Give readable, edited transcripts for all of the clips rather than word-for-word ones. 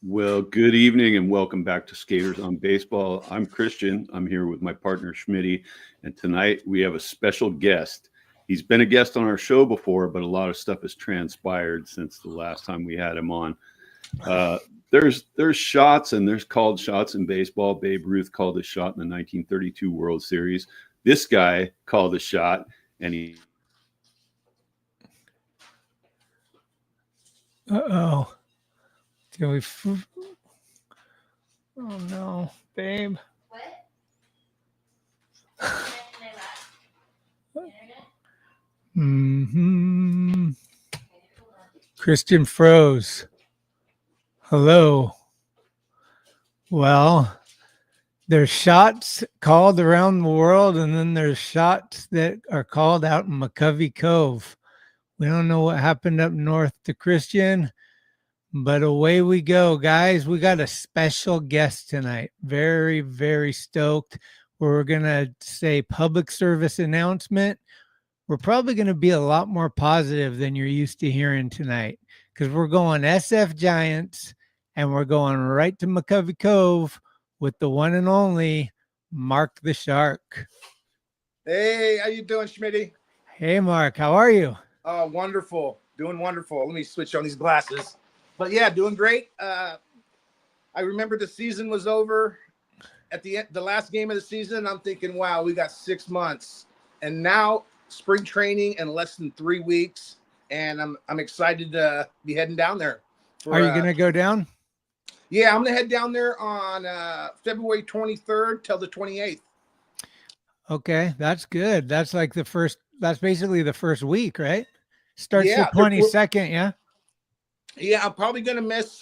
Well, good evening and welcome back to Skaters on Baseball. I'm Christian. I'm here with my partner Schmitty, and tonight we have a special guest. He's been a guest on our show before, but a lot of stuff has transpired since the last time we had him on. Uh, there's shots and there's called shots in baseball. Babe Ruth called a shot in the 1932 World Series. This guy called a shot, and he. Uh-oh. Oh no, babe. What? Mm-hmm. Christian froze. Hello. Well, there's shots called around the world, and then there's shots that are called out in McCovey Cove. We don't know what happened up north to Christian, but away we go, guys. We got a special guest tonight. Very, very stoked. We're going to say public service announcement. We're probably going to be a lot more positive than you're used to hearing tonight because we're going SF Giants and we're going right to McCovey Cove with the one and only Mark the Shark. Hey, how you doing, Schmitty? Hey, Mark. How are you? Oh, wonderful. Doing wonderful. Let me switch on these glasses. But yeah, doing great. I remember the season was over at the end, the last game of the season. I'm thinking, wow, we got 6 months, and now spring training in less than 3 weeks, and I'm excited to be heading down there. Are you going to go down? Yeah, I'm going to head down there on February 23rd till the 28th. Okay, that's good. That's like that's basically the first week, right? Starts Yeah, the 22nd, yeah? Yeah, I'm probably going to miss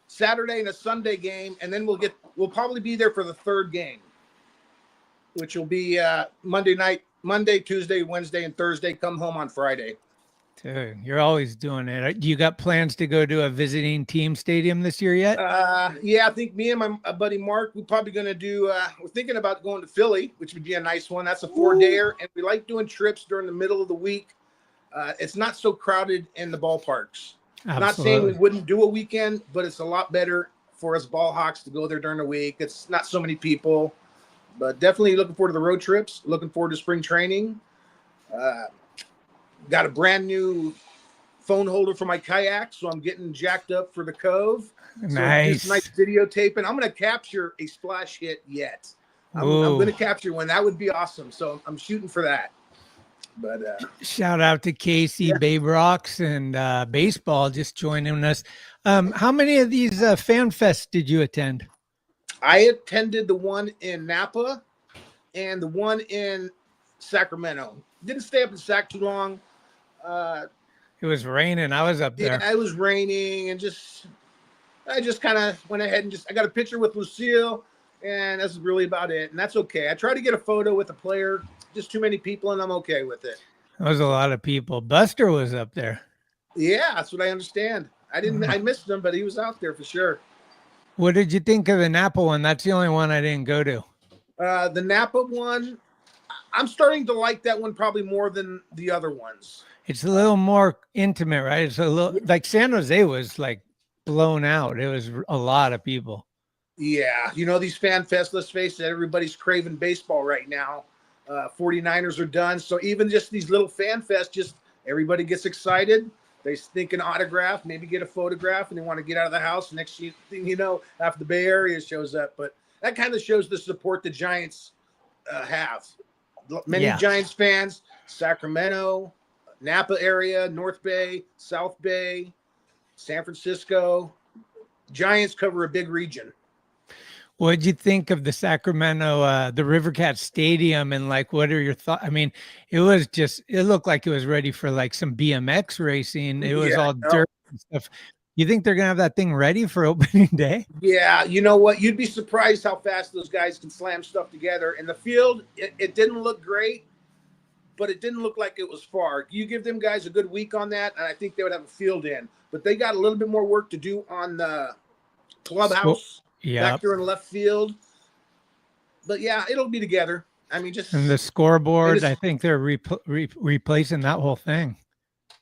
Saturday and a Sunday game, and then we'll probably be there for the third game, which will be Monday, Tuesday, Wednesday, and Thursday. Come home on Friday. Dude, you're always doing it. Do you got plans to go to a visiting team stadium this year yet? Yeah, I think me and my buddy Mark, we're probably going to do, we're thinking about going to Philly, which would be a nice one. That's a 4-dayer, and we like doing trips during the middle of the week. It's not so crowded in the ballparks. Absolutely. Not saying we wouldn't do a weekend, but it's a lot better for us ball hawks to go there during the week. It's not so many people, but definitely looking forward to the road trips, looking forward to spring training. Got a brand new phone holder for my kayak, so I'm getting jacked up for the Cove. Nice. So nice videotaping. I'm going to capture a splash hit yet. I'm going to capture one. That would be awesome. So I'm shooting for that. But shout out to Casey, yeah. Babe Rocks, and baseball just joining us. How many of these fan fests did you attend? I attended the one in Napa and the one in Sacramento. Didn't stay up in Sac too long. It was raining. I was up there. Yeah, it was raining, and I just kind of went ahead and I got a picture with Lucille, and that's really about it. And that's okay. I tried to get a photo with the player. Just too many people, and I'm okay with it. That was a lot of people. Buster was up there. Yeah, that's what I understand. I missed him, but he was out there for sure. What did you think of the Napa one? That's the only one I didn't go to. The Napa one, I'm starting to like that one probably more than the other ones. It's a little more intimate, right? It's a little like San Jose was like blown out. It was a lot of people. Yeah, these fan fests, let's face it, everybody's craving baseball right now. 49ers are done. So even just these little fan fests, just everybody gets excited. They think an autograph, maybe get a photograph, and they want to get out of the house. Next thing you know, half the Bay Area shows up. But that kind of shows the support the Giants have. Many Giants fans, Sacramento, Napa area, North Bay, South Bay, San Francisco. Giants cover a big region. What did you think of the Sacramento, the Rivercat Stadium, and like, what are your thoughts? I mean, it looked like it was ready for like some BMX racing. It was all dirt and stuff. You think they're going to have that thing ready for opening day? Yeah. You know what? You'd be surprised how fast those guys can slam stuff together. In the field, it didn't look great, but it didn't look like it was far. You give them guys a good week on that, and I think they would have a field in. But they got a little bit more work to do on the clubhouse. Back there in left field. But yeah, it'll be together. I mean, and the scoreboard, I think they're replacing that whole thing.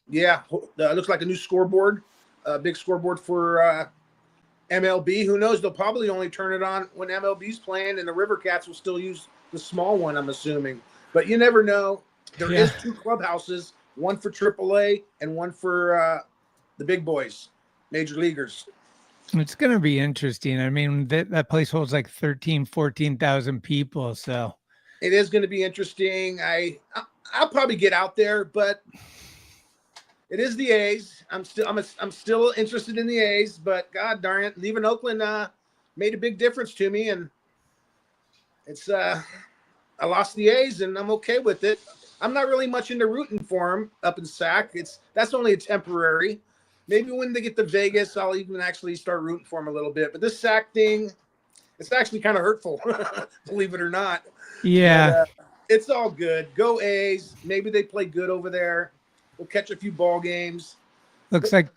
Yeah, it looks like a new scoreboard. a big scoreboard for MLB. Who knows? They'll probably only turn it on when MLB's playing, and the River Cats will still use the small one, I'm assuming. But you never know. There is 2 clubhouses, one for AAA and one for the big boys, major leaguers. It's going to be interesting. I mean, that place holds like 14,000 people. So it is going to be interesting. I'll probably get out there, but it is the A's. I'm still interested in the A's, but God darn it, leaving Oakland made a big difference to me, and it's I lost the A's, and I'm okay with it. I'm not really much into rooting for them up in Sac. That's only a temporary. Maybe when they get to Vegas, I'll even actually start rooting for them a little bit. But this Sac thing, it's actually kind of hurtful, believe it or not. yeah, But, it's all good. Go A's. Maybe they play good over there. We'll catch a few ball games. looks like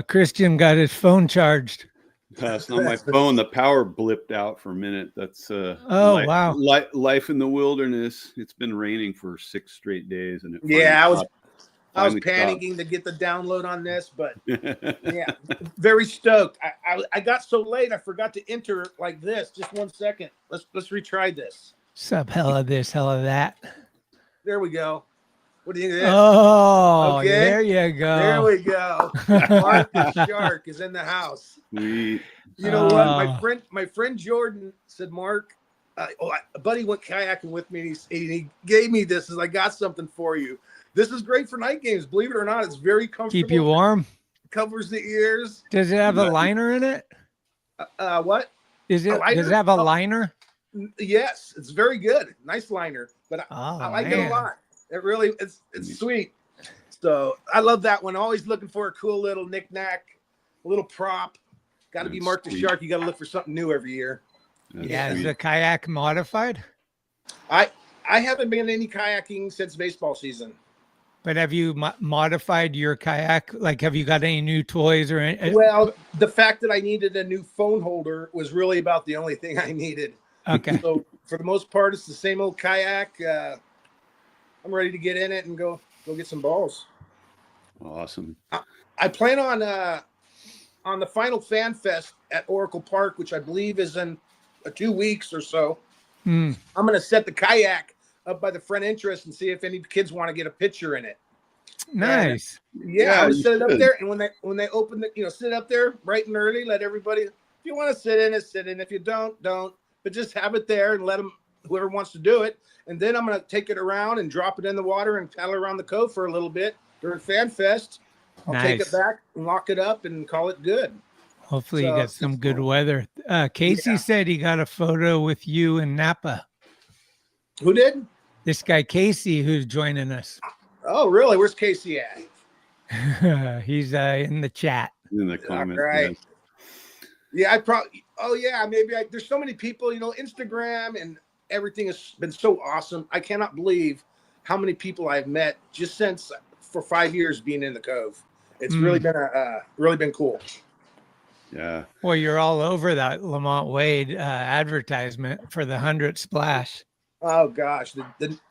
Christian got his phone charged. It's not my phone. The power blipped out for a minute. That's wow. Life in the wilderness. It's been raining for 6 straight days, and I was finally panicking to get the download on this, but yeah, very stoked. I got so late I forgot to enter like this. Just 1 second. Let's retry this. Sup, hella this, hella that. There we go. What do you think of this? Oh, Okay. there you go. There we go. Mark the Shark is in the house. Sweet. You know what? My friend Jordan said, Mark, a buddy went kayaking with me, and he gave me this. As I got something for you. This is great for night games. Believe it or not, it's very comfortable. Keep you warm. Covers the ears. Does it have a liner in it? What? Does it have a liner? Yes, it's very good. Nice liner, but I like it a lot. It really, it's sweet. So I love that one. Always looking for a cool little knick-knack, a little prop. Got to be Mark the Shark. You got to look for something new every year. Yeah, is the kayak modified? I haven't been any kayaking since baseball season. But have you modified your kayak? Like, have you got any new toys or anything? Well, the fact that I needed a new phone holder was really about the only thing I needed. Okay. So for the most part, it's the same old kayak. I'm ready to get in it and go get some balls. Awesome. I plan on the final Fan Fest at Oracle Park, which I believe is in 2 weeks or so. I'm going to set the kayak up by the front entrance and see if any kids want to get a picture in it. Nice. I'm going to set it up there, and when they open it, sit up there bright and early. Let everybody, if you want to sit in it, sit in. If you don't. But just have it there and let them, whoever wants to do it. And then I'm going to take it around and drop it in the water and paddle around the cove for a little bit during Fan Fest. I'll take it back and lock it up and call it good. Hopefully you got some good weather. Casey said he got a photo with you in Napa. Who did? This guy, Casey, who's joining us. Oh, really? Where's Casey at? He's in the chat. In the comments. Right. Yeah, I probably. Oh, yeah. Maybe there's so many people. Instagram and everything has been so awesome. I cannot believe how many people I've met just since for 5 years being in the Cove. It's really been cool. Yeah. Well, you're all over that Lamont Wade advertisement for the 100th splash. Oh gosh,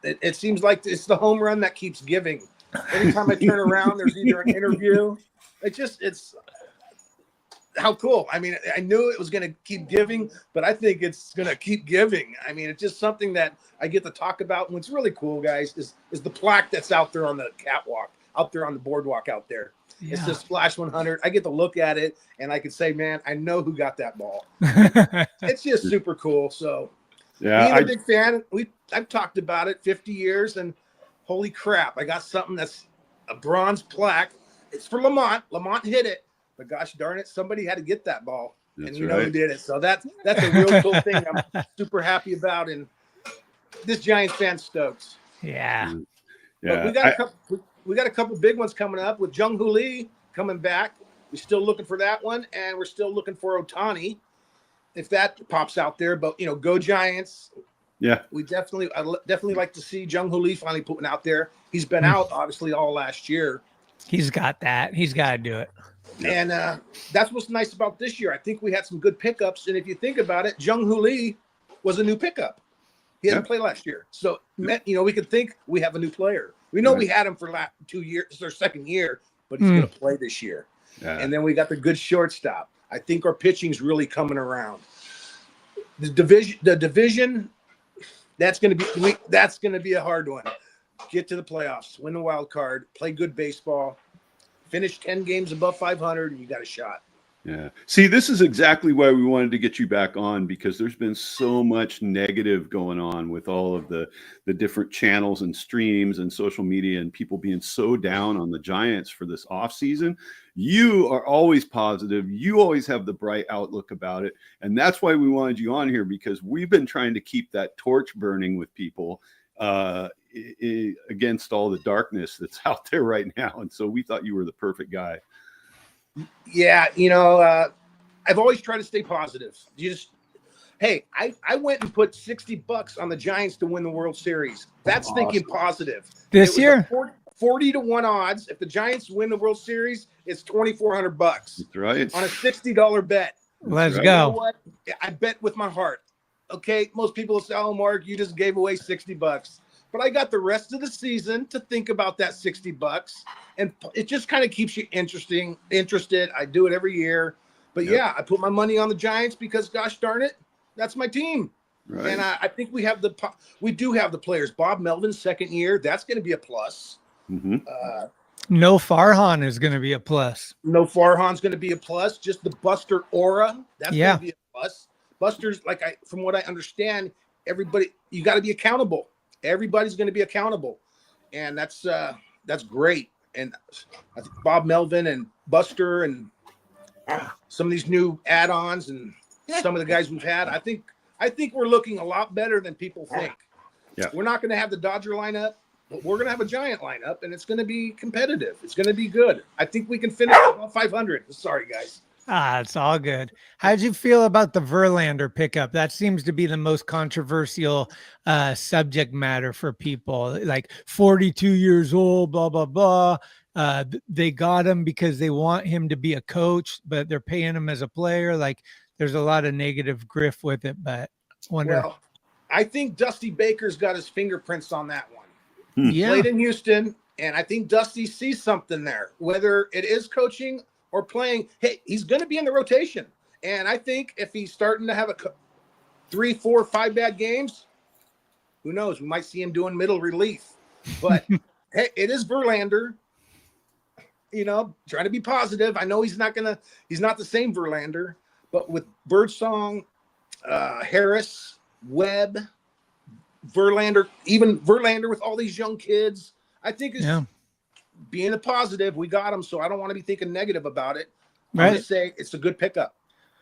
it seems like it's the home run that keeps giving. Every time I turn around, there's either an interview. It's how cool. I mean, I knew it was going to keep giving, but I think it's going to keep giving. I mean, it's just something that I get to talk about. And what's really cool, guys, is the plaque that's out there on the catwalk, out there on the boardwalk out there. Yeah. It's the Splash 100. I get to look at it, and I can say, man, I know who got that ball. It's just super cool. So, yeah, being a big fan, I've talked about it 50 years, and holy crap, I got something that's a bronze plaque. It's for Lamont. Lamont hit it, but gosh darn it, somebody had to get that ball, and you know who did it. So that's a real cool thing. I'm super happy about, and this Giants fan stoked. Yeah. But we got a couple big ones coming up with Jung Hoo Lee coming back. We're still looking for that one, and we're still looking for Ohtani if that pops out there. But go Giants. Yeah, I definitely like to see Jung Hoo Lee finally putting out there. He's been out obviously all last year. He's got that. He's got to do it. And that's what's nice about this year. I think we had some good pickups. And if you think about it, Jung Hoo Lee was a new pickup. He hadn't played last year. So, we could think we have a new player. We know we had him for 2 years. It's our second year, but he's going to play this year. Yeah. And then we got the good shortstop. I think our pitching's really coming around. The division, that's going to be a hard one. Get to the playoffs, win the wild card, play good baseball, finish 10 games above 500, and you got a shot. Yeah. See, this is exactly why we wanted to get you back on, because there's been so much negative going on with all of the different channels and streams and social media and people being so down on the Giants for this offseason. You are always positive. You always have the bright outlook about it. And that's why we wanted you on here, because we've been trying to keep that torch burning with people against all the darkness that's out there right now. And so we thought you were the perfect guy. Yeah, I've always tried to stay positive. I went and put $60 on the Giants to win the World Series. That's awesome. Thinking positive. This year, 40-1 odds. If the Giants win the World Series, it's $2,400. That's right. On a $60 bet. Let's go. You know what? I bet with my heart. Okay, most people will say, "Oh, Mark, you just gave away $60." But I got the rest of the season to think about that $60, and it just kind of keeps you interested. I do it every year, but yeah, I put my money on the Giants because, gosh darn it, that's my team. Right. And I think we do have the players. Bob Melvin's second year, that's going to be a plus. Mm-hmm. No Farhan is going to be a plus. No Farhan's going to be a plus. Just the Buster aura, that's going to be a plus. Buster's from what I understand, everybody, you got to be accountable. Everybody's going to be accountable, and that's great. And I think Bob Melvin and Buster and some of these new add-ons and some of the guys we've had, I think we're looking a lot better than people think. Yeah. We're not going to have the Dodger lineup, but we're going to have a Giant lineup, and it's going to be competitive. It's going to be good. I think we can finish above 500. Sorry, guys. It's all good. How'd you feel about the Verlander pickup? That seems to be the most controversial subject matter for people. Like 42 years old, blah, blah, blah. They got him because they want him to be a coach, but they're paying him as a player. Like, there's a lot of negative griff with it, but Well, I think Dusty Baker's got his fingerprints on that one. Yeah. Played in Houston, and I think Dusty sees something there, whether it is coaching or playing. Hey, he's going to be in the rotation. And I think if he's starting to have 3, 4, 5 bad games, who knows? We might see him doing middle relief. But hey, it is Verlander. Trying to be positive. I know he's not the same Verlander, but with Birdsong, Harris, Webb, Verlander, even Verlander with all these young kids, I think being a positive, we got him, so I don't want to be thinking negative about it. I'm just saying it's a good pickup.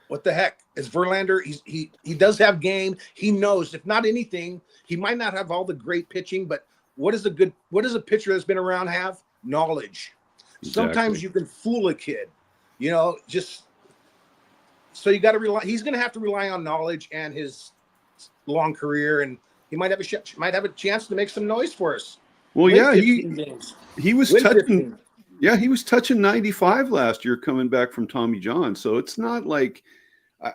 What the heck? It's Verlander. He does have game. He knows, if not anything, he might not have all the great pitching, but what does a pitcher that's been around have? Knowledge. Exactly. Sometimes you can fool a kid, so you got to rely. He's going to have to rely on knowledge and his long career, and he might have a chance to make some noise for us. Well, he was touching. Yeah, he was touching 95 last year coming back from Tommy John. So it's not like,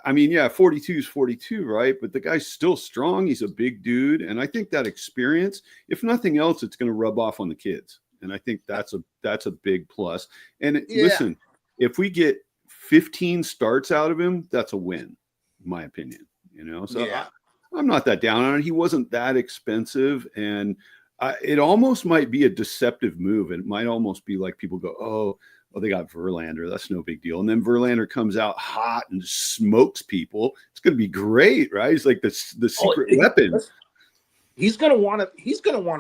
42 is 42, right? But the guy's still strong. He's a big dude, and I think that experience, if nothing else, it's going to rub off on the kids, and I think that's a big plus. And listen, if we get 15 starts out of him, that's a win, in my opinion. So I'm not that down on it. He wasn't that expensive, and it almost might be a deceptive move. It might almost be like people go, oh, they got Verlander. That's no big deal. And then Verlander comes out hot and smokes people. It's going to be great, right? He's like the secret weapon. He's going to want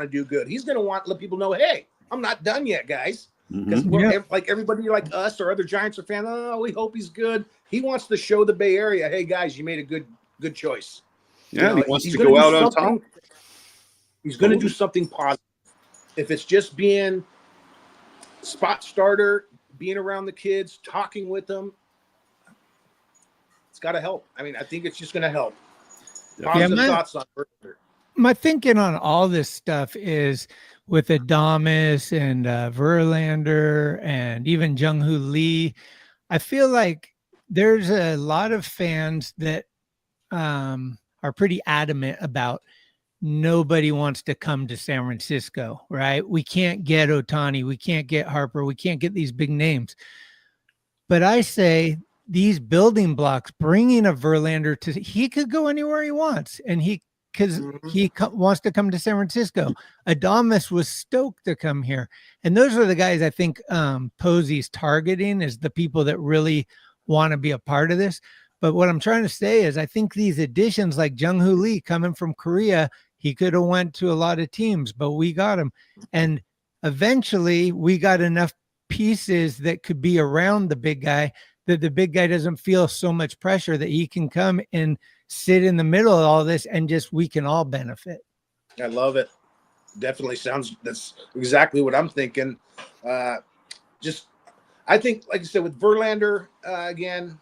to do good. He's going to want to let people know, hey, I'm not done yet, guys. Because like everybody like us or other Giants are fans, we hope he's good. He wants to show the Bay Area, hey, guys, you made a good choice. Yeah, he wants to go out on top. He's going to do something positive. If it's just being spot starter, being around the kids, talking with them, it's got to help. I think it's just going to help. Positive thoughts on Verlander. My thinking on all this stuff is with Adames and Verlander and even Jung-Hoo Lee, I feel like there's a lot of fans that are pretty adamant about nobody wants to come to San Francisco, right? We can't get Ohtani. We can't get Harper. We can't get these big names. But I say these building blocks, bringing a Verlander he could go anywhere he wants, and because he wants to come to San Francisco. Adames was stoked to come here, and those are the guys I think Posey's targeting is the people that really want to be a part of this. But what I'm trying to say is I think these additions like Jung-Hoo Lee coming from Korea, he could have went to a lot of teams, but we got him. And eventually we got enough pieces that could be around the big guy that the big guy doesn't feel so much pressure, that he can come and sit in the middle of all this and just we can all benefit. I love it. Definitely that's exactly what I'm thinking. I think, like I said, with Verlander, again,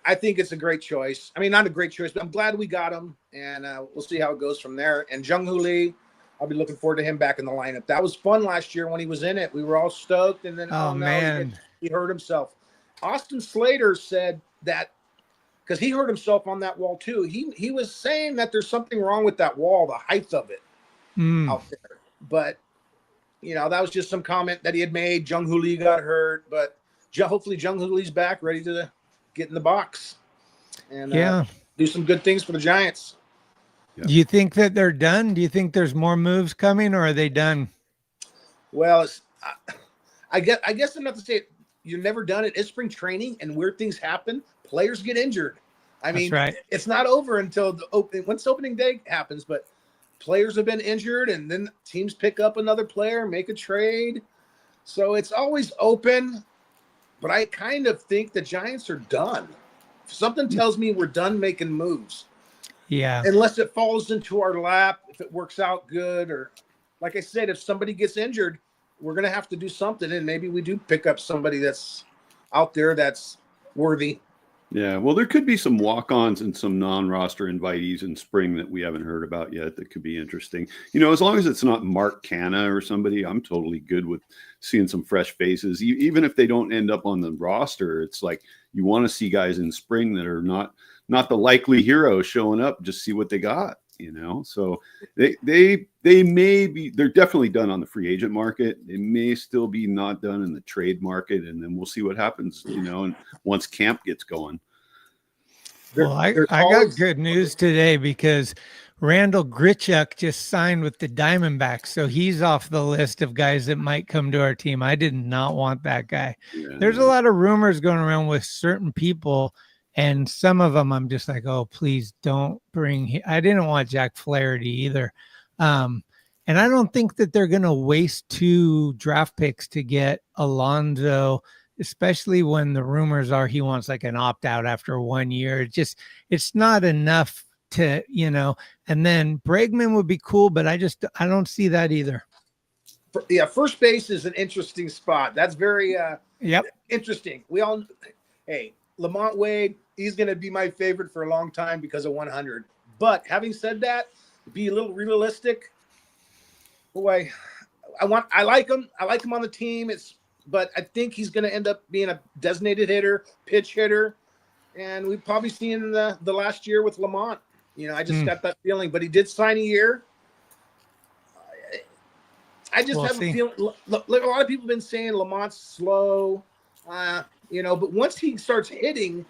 I think it's a great choice. I mean, not a great choice, but I'm glad we got him, and we'll see how it goes from there. And Jung-Hoo Lee, I'll be looking forward to him back in the lineup. That was fun last year when he was in it. We were all stoked, and then man, he hurt himself. Austin Slater said that because he hurt himself on that wall too. He was saying that there's something wrong with that wall, the height of it out there. But that was just some comment that he had made. Jung-Hoo Lee got hurt, but hopefully Jung-Hoo Lee's back, ready to get in the box and do some good things for the Giants. Do you think that they're done? Do you think there's more moves coming, or are they done? Well, I guess enough to say you're never done. It is spring training, and weird things happen. Players get injured. I mean, right. It's not over until once opening day happens. But players have been injured, and then teams pick up another player, make a trade. So it's always open. But I kind of think the Giants are done. Something tells me we're done making moves. Yeah. Unless it falls into our lap, if it works out good, or like I said, if somebody gets injured, we're going to have to do something, and maybe we do pick up somebody that's out there that's worthy. Yeah, well, there could be some walk-ons and some non-roster invitees in spring that we haven't heard about yet that could be interesting. As long as it's not Mark Canna or somebody, I'm totally good with seeing some fresh faces. Even if they don't end up on the roster, it's like you want to see guys in spring that are not the likely heroes showing up, just see what they got. So they're definitely done on the free agent market. They may still be not done in the trade market, and then we'll see what happens, and once camp gets going. Well, I got good news today because Randall Grichuk just signed with the Diamondbacks, so he's off the list of guys that might come to our team. I did not want that guy. Yeah. There's a lot of rumors going around with certain people, and some of them I'm just like, oh, please don't bring. I didn't want Jack Flaherty either. And I don't think that they're going to waste 2 draft picks to get Alonso, especially when the rumors are he wants like an opt-out after 1 year. It's not enough to, and then Bregman would be cool, but I don't see that either. Yeah, first base is an interesting spot. That's very interesting. Lamont Wade, he's going to be my favorite for a long time because of 100. But having said that, be a little realistic. Boy, I like him. I like him on the team. But I think he's going to end up being a designated hitter, pitch hitter, and we've probably seen the last year with Lamont. I just got that feeling. But he did sign a year. I just have a feeling. A lot of people have been saying Lamont's slow. But once he starts hitting,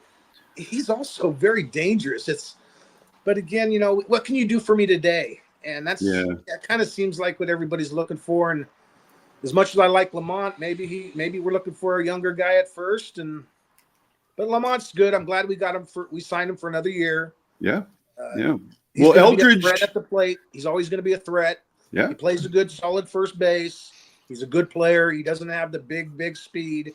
he's also very dangerous. But again, what can you do for me today? And that kind of seems like what everybody's looking for. And as much as I like Lamont, maybe we're looking for a younger guy at first. But Lamont's good. I'm glad we got him we signed him for another year. Yeah. Well, Eldridge, threat at the plate. He's always going to be a threat. Yeah. He plays a good, solid first base. He's a good player. He doesn't have the big speed.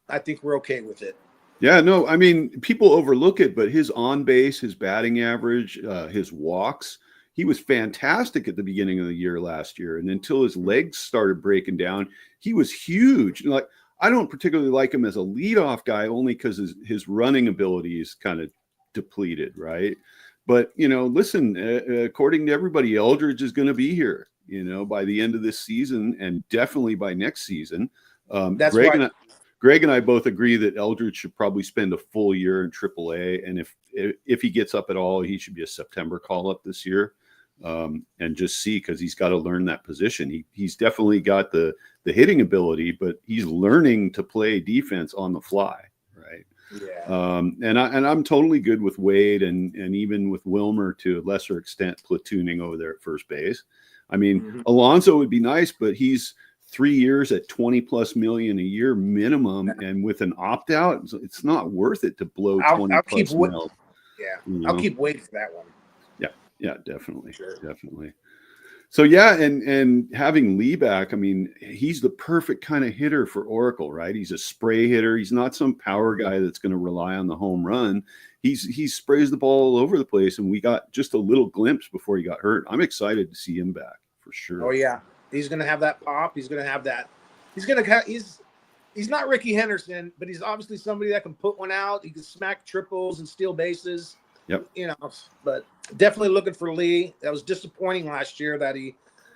I think we're okay with it. Yeah, no, I mean, people overlook it, but his on base, his batting average, his walks, he was fantastic at the beginning of the year last year. And until his legs started breaking down, he was huge. Like, I don't particularly like him as a leadoff guy, only because his running ability is kind of depleted, right? But, listen, according to everybody, Eldridge is going to be here, by the end of this season and definitely by next season. That's right. Greg and I both agree that Eldridge should probably spend a full year in AAA, and if he gets up at all, he should be a September call-up this year, and just see, because he's got to learn that position. He's definitely got the the hitting ability, but he's learning to play defense on the fly, right? Yeah. And I'm totally good with Wade and even with Wilmer to a lesser extent platooning over there at first base. I mean, Alonso would be nice, but he's 3 years at 20+ million a year minimum, and with an opt out, it's not worth it to blow 20+ mil. Yeah, you know? I'll keep waiting for that one. Yeah, definitely, Sure. definitely. So yeah, and having Lee back, I mean, he's the perfect kind of hitter for Oracle, right? He's a spray hitter. He's not some power guy that's going to rely on the home run. He sprays the ball all over the place, and we got just a little glimpse before he got hurt. I'm excited to see him back for sure. Oh yeah, he's going to have that pop. He's going to have that. He's not Ricky Henderson, but he's obviously somebody that can put one out. He can smack triples and steal bases. Yep. You know, but definitely looking for Lee. That was disappointing last year that he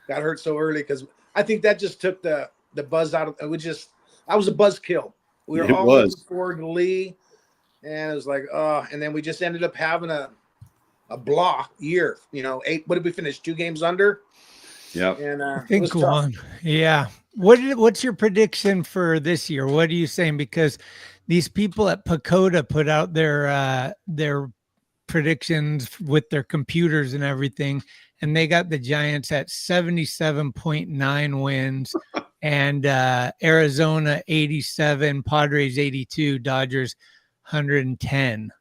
got hurt so early, because I think that just took the buzz out of it. I was a buzzkill. We were all looking forward to Lee, and it was like, and then we just ended up having a blah year. You know, 8. What did we finish? 2 games under. Yeah. And I think one. Yeah. What's your prediction for this year? What are you saying? Because these people at Pacoda put out their predictions with their computers and everything, and they got the Giants at 77.9 wins and Arizona 87, Padres 82, Dodgers 110.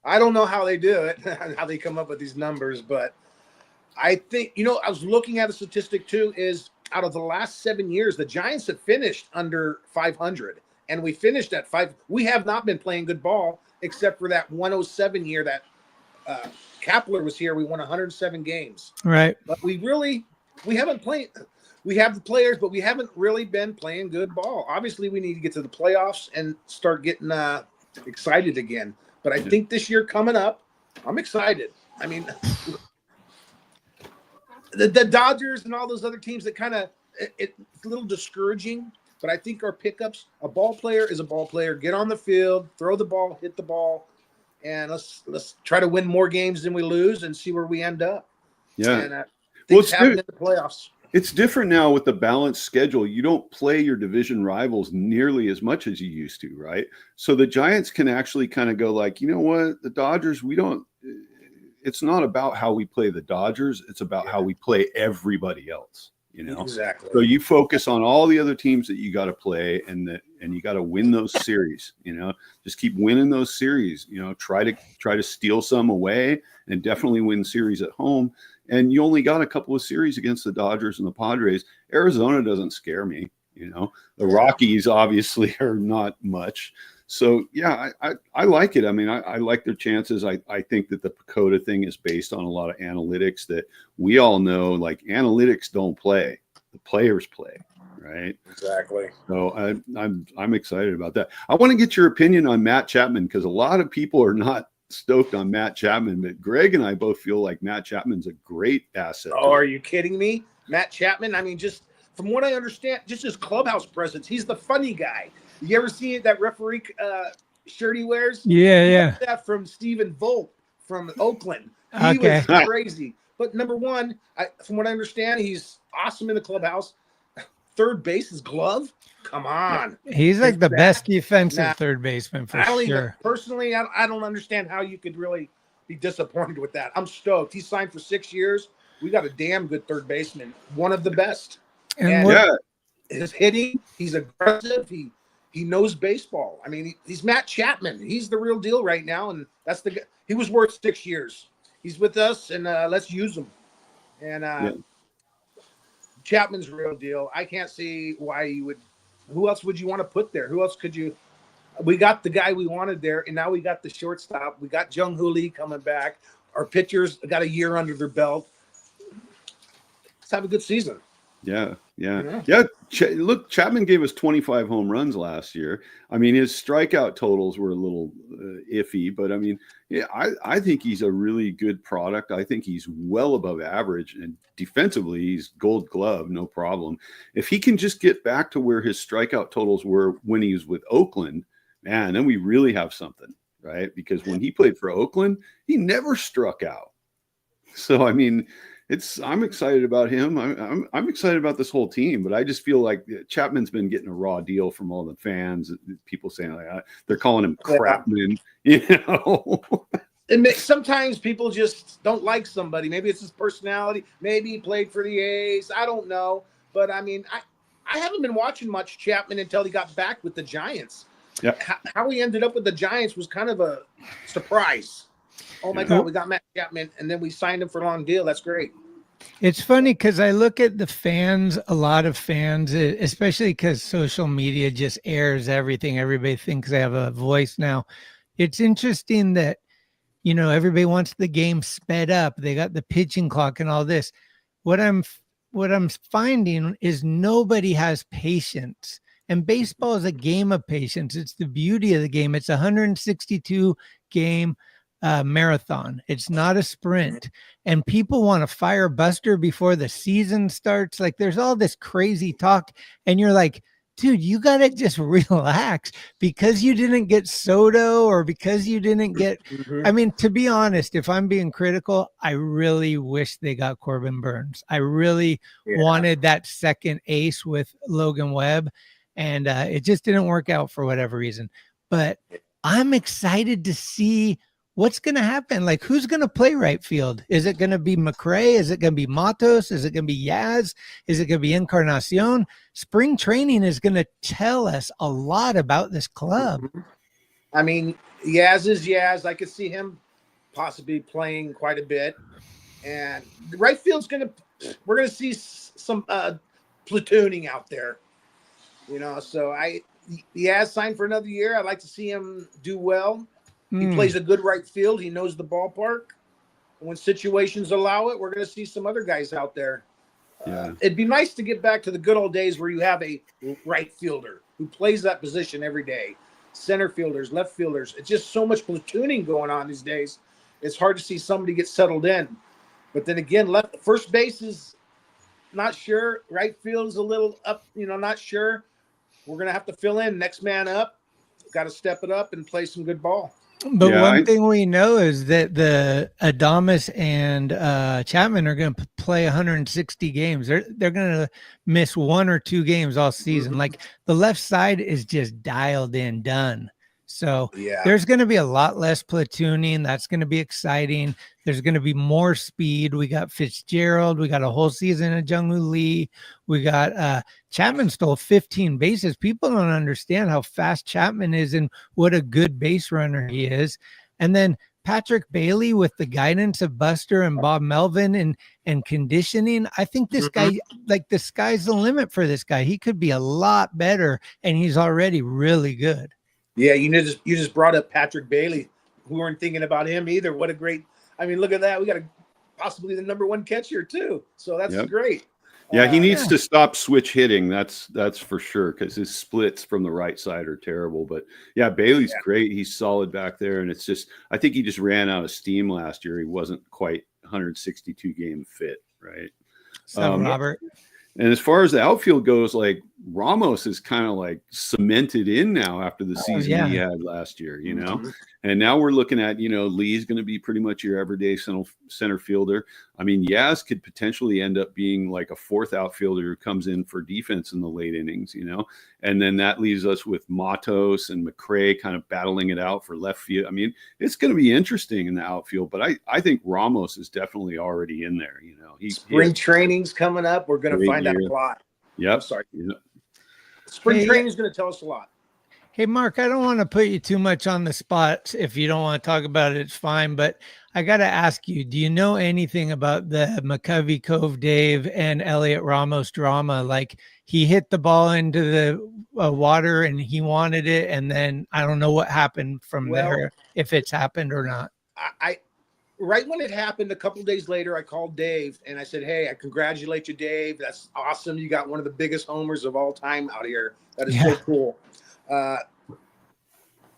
I don't know how they do it, how they come up with these numbers, but I think, I was looking at a statistic too, is out of the last 7 years, the Giants have finished under 500, and we finished at 5. We have not been playing good ball, except for that 107 year that Kapler was here. We won 107 games. Right. But we haven't played. We have the players, but we haven't really been playing good ball. Obviously, we need to get to the playoffs and start getting excited again. But I think this year coming up, I'm excited. I mean, the Dodgers and all those other teams that kind of it's a little discouraging. But I think our pickups, a ball player is a ball player. Get on the field, throw the ball, hit the ball, and let's try to win more games than we lose and see where we end up. Yeah. And things happen in the playoffs. It's different now with the balanced schedule. You don't play your division rivals nearly as much as you used to, right? So the Giants can actually kind of go like, you know what, the Dodgers, it's not about how we play the Dodgers. It's about how we play everybody else. Exactly. So you focus on all the other teams that you got to play, and you got to win those series. Just keep winning those series. Try to steal some away, and definitely win series at home. And you only got a couple of series against the Dodgers and the Padres. Arizona doesn't scare me. The Rockies obviously are not much. So yeah, I like it. I mean, I like their chances. I think that the Pacoda thing is based on a lot of analytics that we all know. Like, analytics don't play; the players play, right? Exactly. So I'm excited about that. I want to get your opinion on Matt Chapman, because a lot of people are not stoked on Matt Chapman, but Greg and I both feel like Matt Chapman's a great asset. Oh, are you kidding me? Matt Chapman? I mean, just from what I understand, just his clubhouse presence, he's the funny guy. You ever see that referee shirt he wears? Yeah. He got that from Stephen Volt from Oakland. He Okay. was crazy. But number one, from what I understand, he's awesome in the clubhouse. Third base is glove. Come on. He's like the best defensive third baseman for sure. Personally, I don't understand how you could really be disappointed with that. I'm stoked. He signed for 6 years. We got a damn good third baseman, one of the best. And his hitting, he's aggressive. He knows baseball. I mean, he's Matt Chapman. He's the real deal right now, and that's the guy. He was worth 6 years. He's with us, and let's use him. And Chapman's real deal. I can't see why you would. Who else would you want to put there? Who else could you? We got the guy we wanted there, and now we got the shortstop. We got Jung Hoo Lee coming back. Our pitchers got a year under their belt. Let's have a good season. Yeah. Look, Chapman gave us 25 home runs last year. I mean, his strikeout totals were a little iffy, but I mean, I think he's a really good product. I think he's well above average, and defensively, he's Gold Glove, no problem. If he can just get back to where his strikeout totals were when he was with Oakland, man, then we really have something, right? Because when he played for Oakland, he never struck out. So, I mean, I'm excited about him. I'm excited about this whole team, but I just feel like Chapman's been getting a raw deal from all the fans. People saying like they're calling him Crapman, Sometimes people just don't like somebody. Maybe it's his personality. Maybe he played for the A's. I don't know. But I mean, I haven't been watching much Chapman until he got back with the Giants. Yep. How he ended up with the Giants was kind of a surprise. Oh my God, we got Matt Chapman, and then we signed him for a long deal. That's great. It's funny because I look at the fans, a lot of fans, especially because social media just airs everything. Everybody thinks they have a voice now. It's interesting that, everybody wants the game sped up. They got the pitching clock and all this. What I'm finding is nobody has patience. And baseball is a game of patience. It's the beauty of the game. It's a 162 game marathon. It's not a sprint. And people want to fire Buster before the season starts. Like there's all this crazy talk. And you're like, dude, you got to just relax because you didn't get Soto or because you didn't get, I mean, to be honest, if I'm being critical, I really wish they got Corbin Burns. I really wanted that second ace with Logan Webb. And it just didn't work out for whatever reason. But I'm excited to see what's going to happen. Like, who's going to play right field? Is it going to be McRae? Is it going to be Matos? Is it going to be Yaz? Is it going to be Encarnacion? Spring training is going to tell us a lot about this club. I mean, Yaz is Yaz. I could see him possibly playing quite a bit. And the right field's we're going to see some platooning out there. So Yaz signed for another year. I'd like to see him do well. He plays a good right field. He knows the ballpark. When situations allow it, we're going to see some other guys out there. It'd be nice to get back to the good old days where you have a right fielder who plays that position every day. Center fielders, left fielders. It's just so much platooning going on these days. It's hard to see somebody get settled in. But then again, first base is not sure. Right field is a little up, not sure. We're going to have to fill in. Next man up. Got to step it up and play some good ball. But one thing we know is that the Adames and Chapman are going to play 160 games. They're going to miss 1 or 2 games all season. Like the left side is just dialed in, done. So there's going to be a lot less platooning. That's going to be exciting. There's going to be more speed. We got Fitzgerald. We got a whole season of Jung-Hoo Lee. We got Chapman stole 15 bases. People don't understand how fast Chapman is and what a good base runner he is. And then Patrick Bailey with the guidance of Buster and Bob Melvin and conditioning. I think this guy, like the sky's the limit for this guy. He could be a lot better, and he's already really good. Yeah, you just brought up Patrick Bailey. We weren't thinking about him either. What a great! I mean, look at that. We got possibly the number 1 catcher too. So that's great. Yeah, he needs to stop switch hitting. That's for sure because his splits from the right side are terrible. But yeah, Bailey's great. He's solid back there, and it's just I think he just ran out of steam last year. He wasn't quite 162 game fit, right? So Robert. And as far as the outfield goes, like Ramos is kind of like cemented in now after the season he had last year, and now we're looking at, Lee's going to be pretty much your everyday center fielder. I mean, Yaz could potentially end up being like a 4th outfielder who comes in for defense in the late innings, and then that leaves us with Matos and McRae kind of battling it out for left field. I mean, it's going to be interesting in the outfield, but I think Ramos is definitely already in there. Spring training's coming up. We're going to find out a lot. Yep. Sorry. Spring training is going to tell us a lot. Hey, Mark, I don't want to put you too much on the spot. If you don't want to talk about it, it's fine. But I got to ask you, do you know anything about the McCovey Cove Dave and Elliot Ramos drama? Like he hit the ball into the water and he wanted it. And then I don't know what happened from there, if it's happened or not. Right when it happened, a couple of days later, I called Dave and I said, "Hey, I congratulate you, Dave. That's awesome. You got one of the biggest homers of all time out here. That is so cool."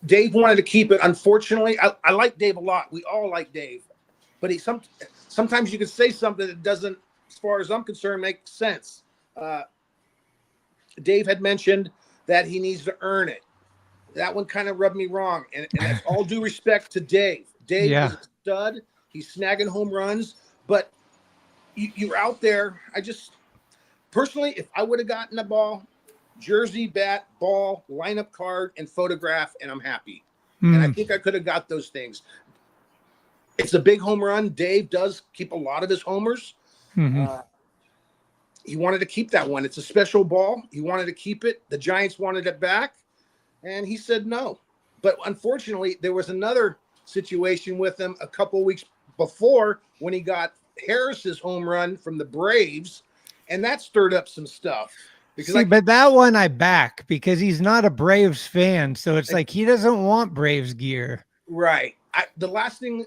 Dave wanted to keep it. Unfortunately, I like Dave a lot. We all like Dave, but sometimes you can say something that doesn't, as far as I'm concerned, make sense. Dave had mentioned that he needs to earn it. That one kind of rubbed me wrong, and that's all due respect to Dave. Dave is a stud. He's snagging home runs, but you're out there. I just personally, if I would have gotten the ball, jersey, bat, ball, lineup card, and photograph, and I'm happy. And I think I could have got those things. It's a big home run. Dave does keep a lot of his homers. He wanted to keep that one. It's a special ball. He wanted to keep it. The Giants wanted it back, and he said no. But unfortunately, there was another situation with him a couple weeks before when he got Harris's home run from the Braves, and that stirred up some stuff. Because but that one I back because he's not a Braves fan, so it's like he doesn't want Braves gear. Right. The last thing,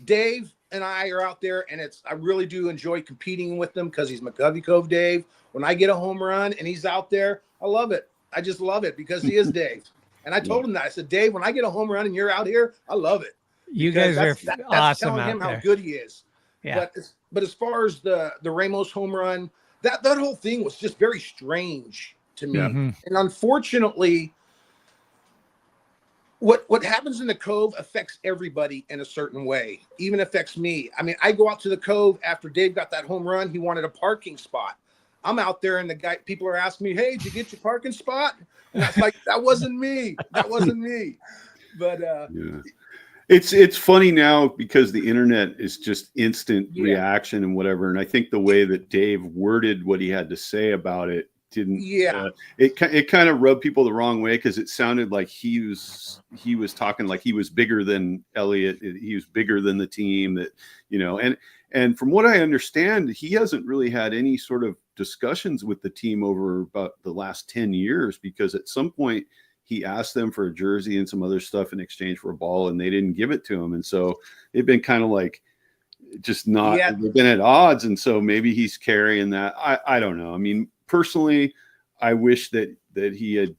Dave and I are out there, and I really do enjoy competing with him because he's McCovey Cove Dave. When I get a home run and he's out there, I love it. I just love it because he is Dave. And I told him that. I said, Dave, when I get a home run and you're out here, I love it. You guys are awesome telling out him there. How good he is. Yeah. But as far as the Ramos home run, that whole thing was just very strange to me. And unfortunately, what happens in the Cove affects everybody in a certain way, even affects me. I mean, I go out to the Cove after Dave got that home run. He wanted a parking spot. I'm out there and people are asking me, hey, did you get your parking spot? And I was like, that wasn't me. That wasn't me. But It's funny now because the internet is just instant reaction and whatever. And I think the way that Dave worded what he had to say about it didn't. It kind of rubbed people the wrong way because it sounded like he was talking like he was bigger than Elliott. He was bigger than the team that, and from what I understand, he hasn't really had any sort of discussions with the team over about the last 10 years because at some point he asked them for a jersey and some other stuff in exchange for a ball, and they didn't give it to him. And so they've been kind of like just not, they've been at odds. And so maybe he's carrying that. I don't know. I mean, personally, I wish that he had,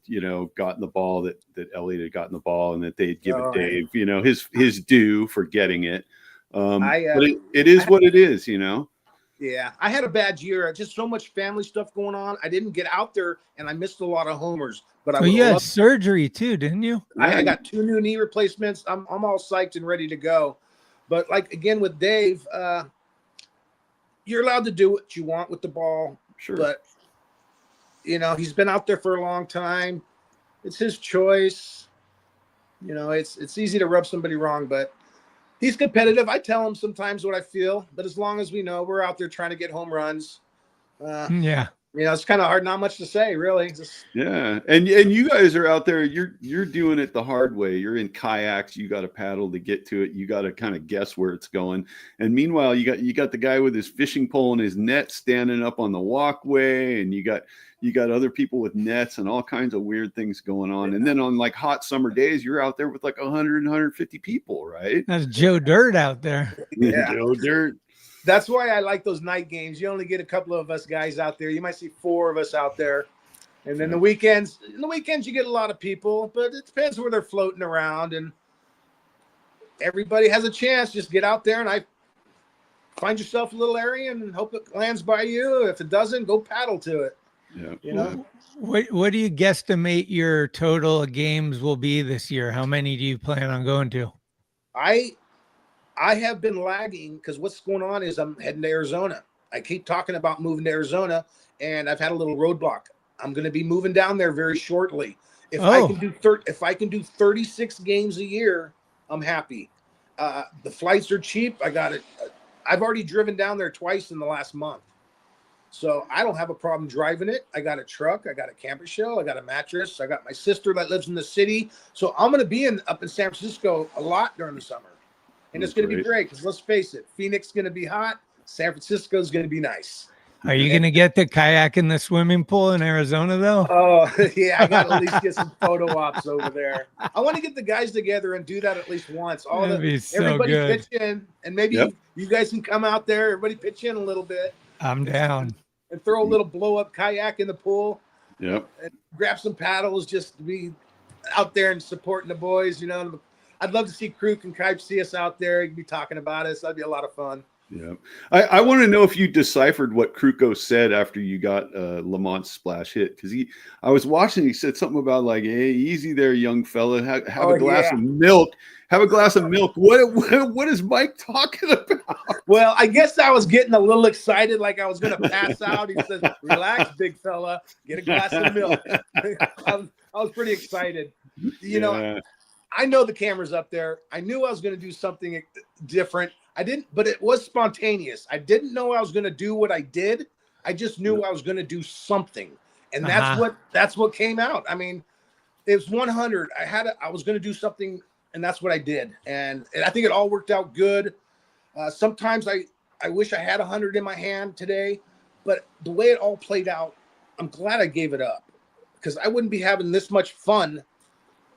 gotten the ball, that Elliott had gotten the ball and that they'd given Dave, his due for getting it. But it is what it is, Yeah, I had a bad year. Just so much family stuff going on. I didn't get out there, and I missed a lot of homers. But you had surgery too, didn't you? I got 2 new knee replacements. I'm all psyched and ready to go. But like again with Dave, you're allowed to do what you want with the ball. Sure. But he's been out there for a long time. It's his choice. It's easy to rub somebody wrong, but he's competitive. I tell him sometimes what I feel, but as long as we know we're out there trying to get home runs. It's kind of hard. Not much to say, really. And you guys are out there. You're doing it the hard way. You're in kayaks. You got to paddle to get to it. You got to kind of guess where it's going. And meanwhile, you got the guy with his fishing pole and his net standing up on the walkway, and you got other people with nets and all kinds of weird things going on. And then on like hot summer days, you're out there with like 100 and 150 people, right? That's Joe Dirt out there. Yeah, Joe Dirt. That's why I like those night games. You only get a couple of us guys out there. You might see 4 of us out there. And then the weekends you get a lot of people, but it depends where they're floating around. And everybody has a chance. Just get out there and find yourself a little area and hope it lands by you. If it doesn't, go paddle to it. Yeah. What do you guesstimate your total of games will be this year? How many do you plan on going to? I have been lagging because what's going on is I'm heading to Arizona. I keep talking about moving to Arizona, and I've had a little roadblock. I'm going to be moving down there very shortly. If I can do 36 games a year, I'm happy. The flights are cheap. I got it. I've already driven down there twice in the last month, so I don't have a problem driving it. I got a truck. I got a camper shell. I got a mattress. I got my sister that lives in the city, so I'm going to be up in San Francisco a lot during the summer. And it's going to be great because let's face it, Phoenix is going to be hot. San Francisco is going to be nice. Are you going to get the kayak in the swimming pool in Arizona, though? Oh, yeah. I got to at least get some photo ops over there. I want to get the guys together and do that at least once. Everybody pitch in, and maybe you guys can come out there. Everybody pitch in a little bit. I'm down. And throw a little blow-up kayak in the pool. Yep. And grab some paddles just to be out there and supporting the boys, I'd love to see Kruk and Kipe see us out there. You can be talking about us. That'd be a lot of fun. Yeah. I want to know if you deciphered what Kruko said after you got Lamont's splash hit. Because I was watching, he said something about like, hey, easy there, young fella. Have a glass of milk. Have a glass of milk. What is Mike talking about? Well, I guess I was getting a little excited, like I was going to pass out. He says, relax, big fella. Get a glass of milk. I was pretty excited. You know, I know the camera's up there. I knew I was going to do something different. I didn't, but it was spontaneous. I didn't know I was going to do what I did. I just knew I was going to do something. And that's what came out. I mean, it was 100. I was going to do something, and that's what I did. And I think it all worked out good. Sometimes I wish I had 100 in my hand today, but the way it all played out, I'm glad I gave it up, because I wouldn't be having this much fun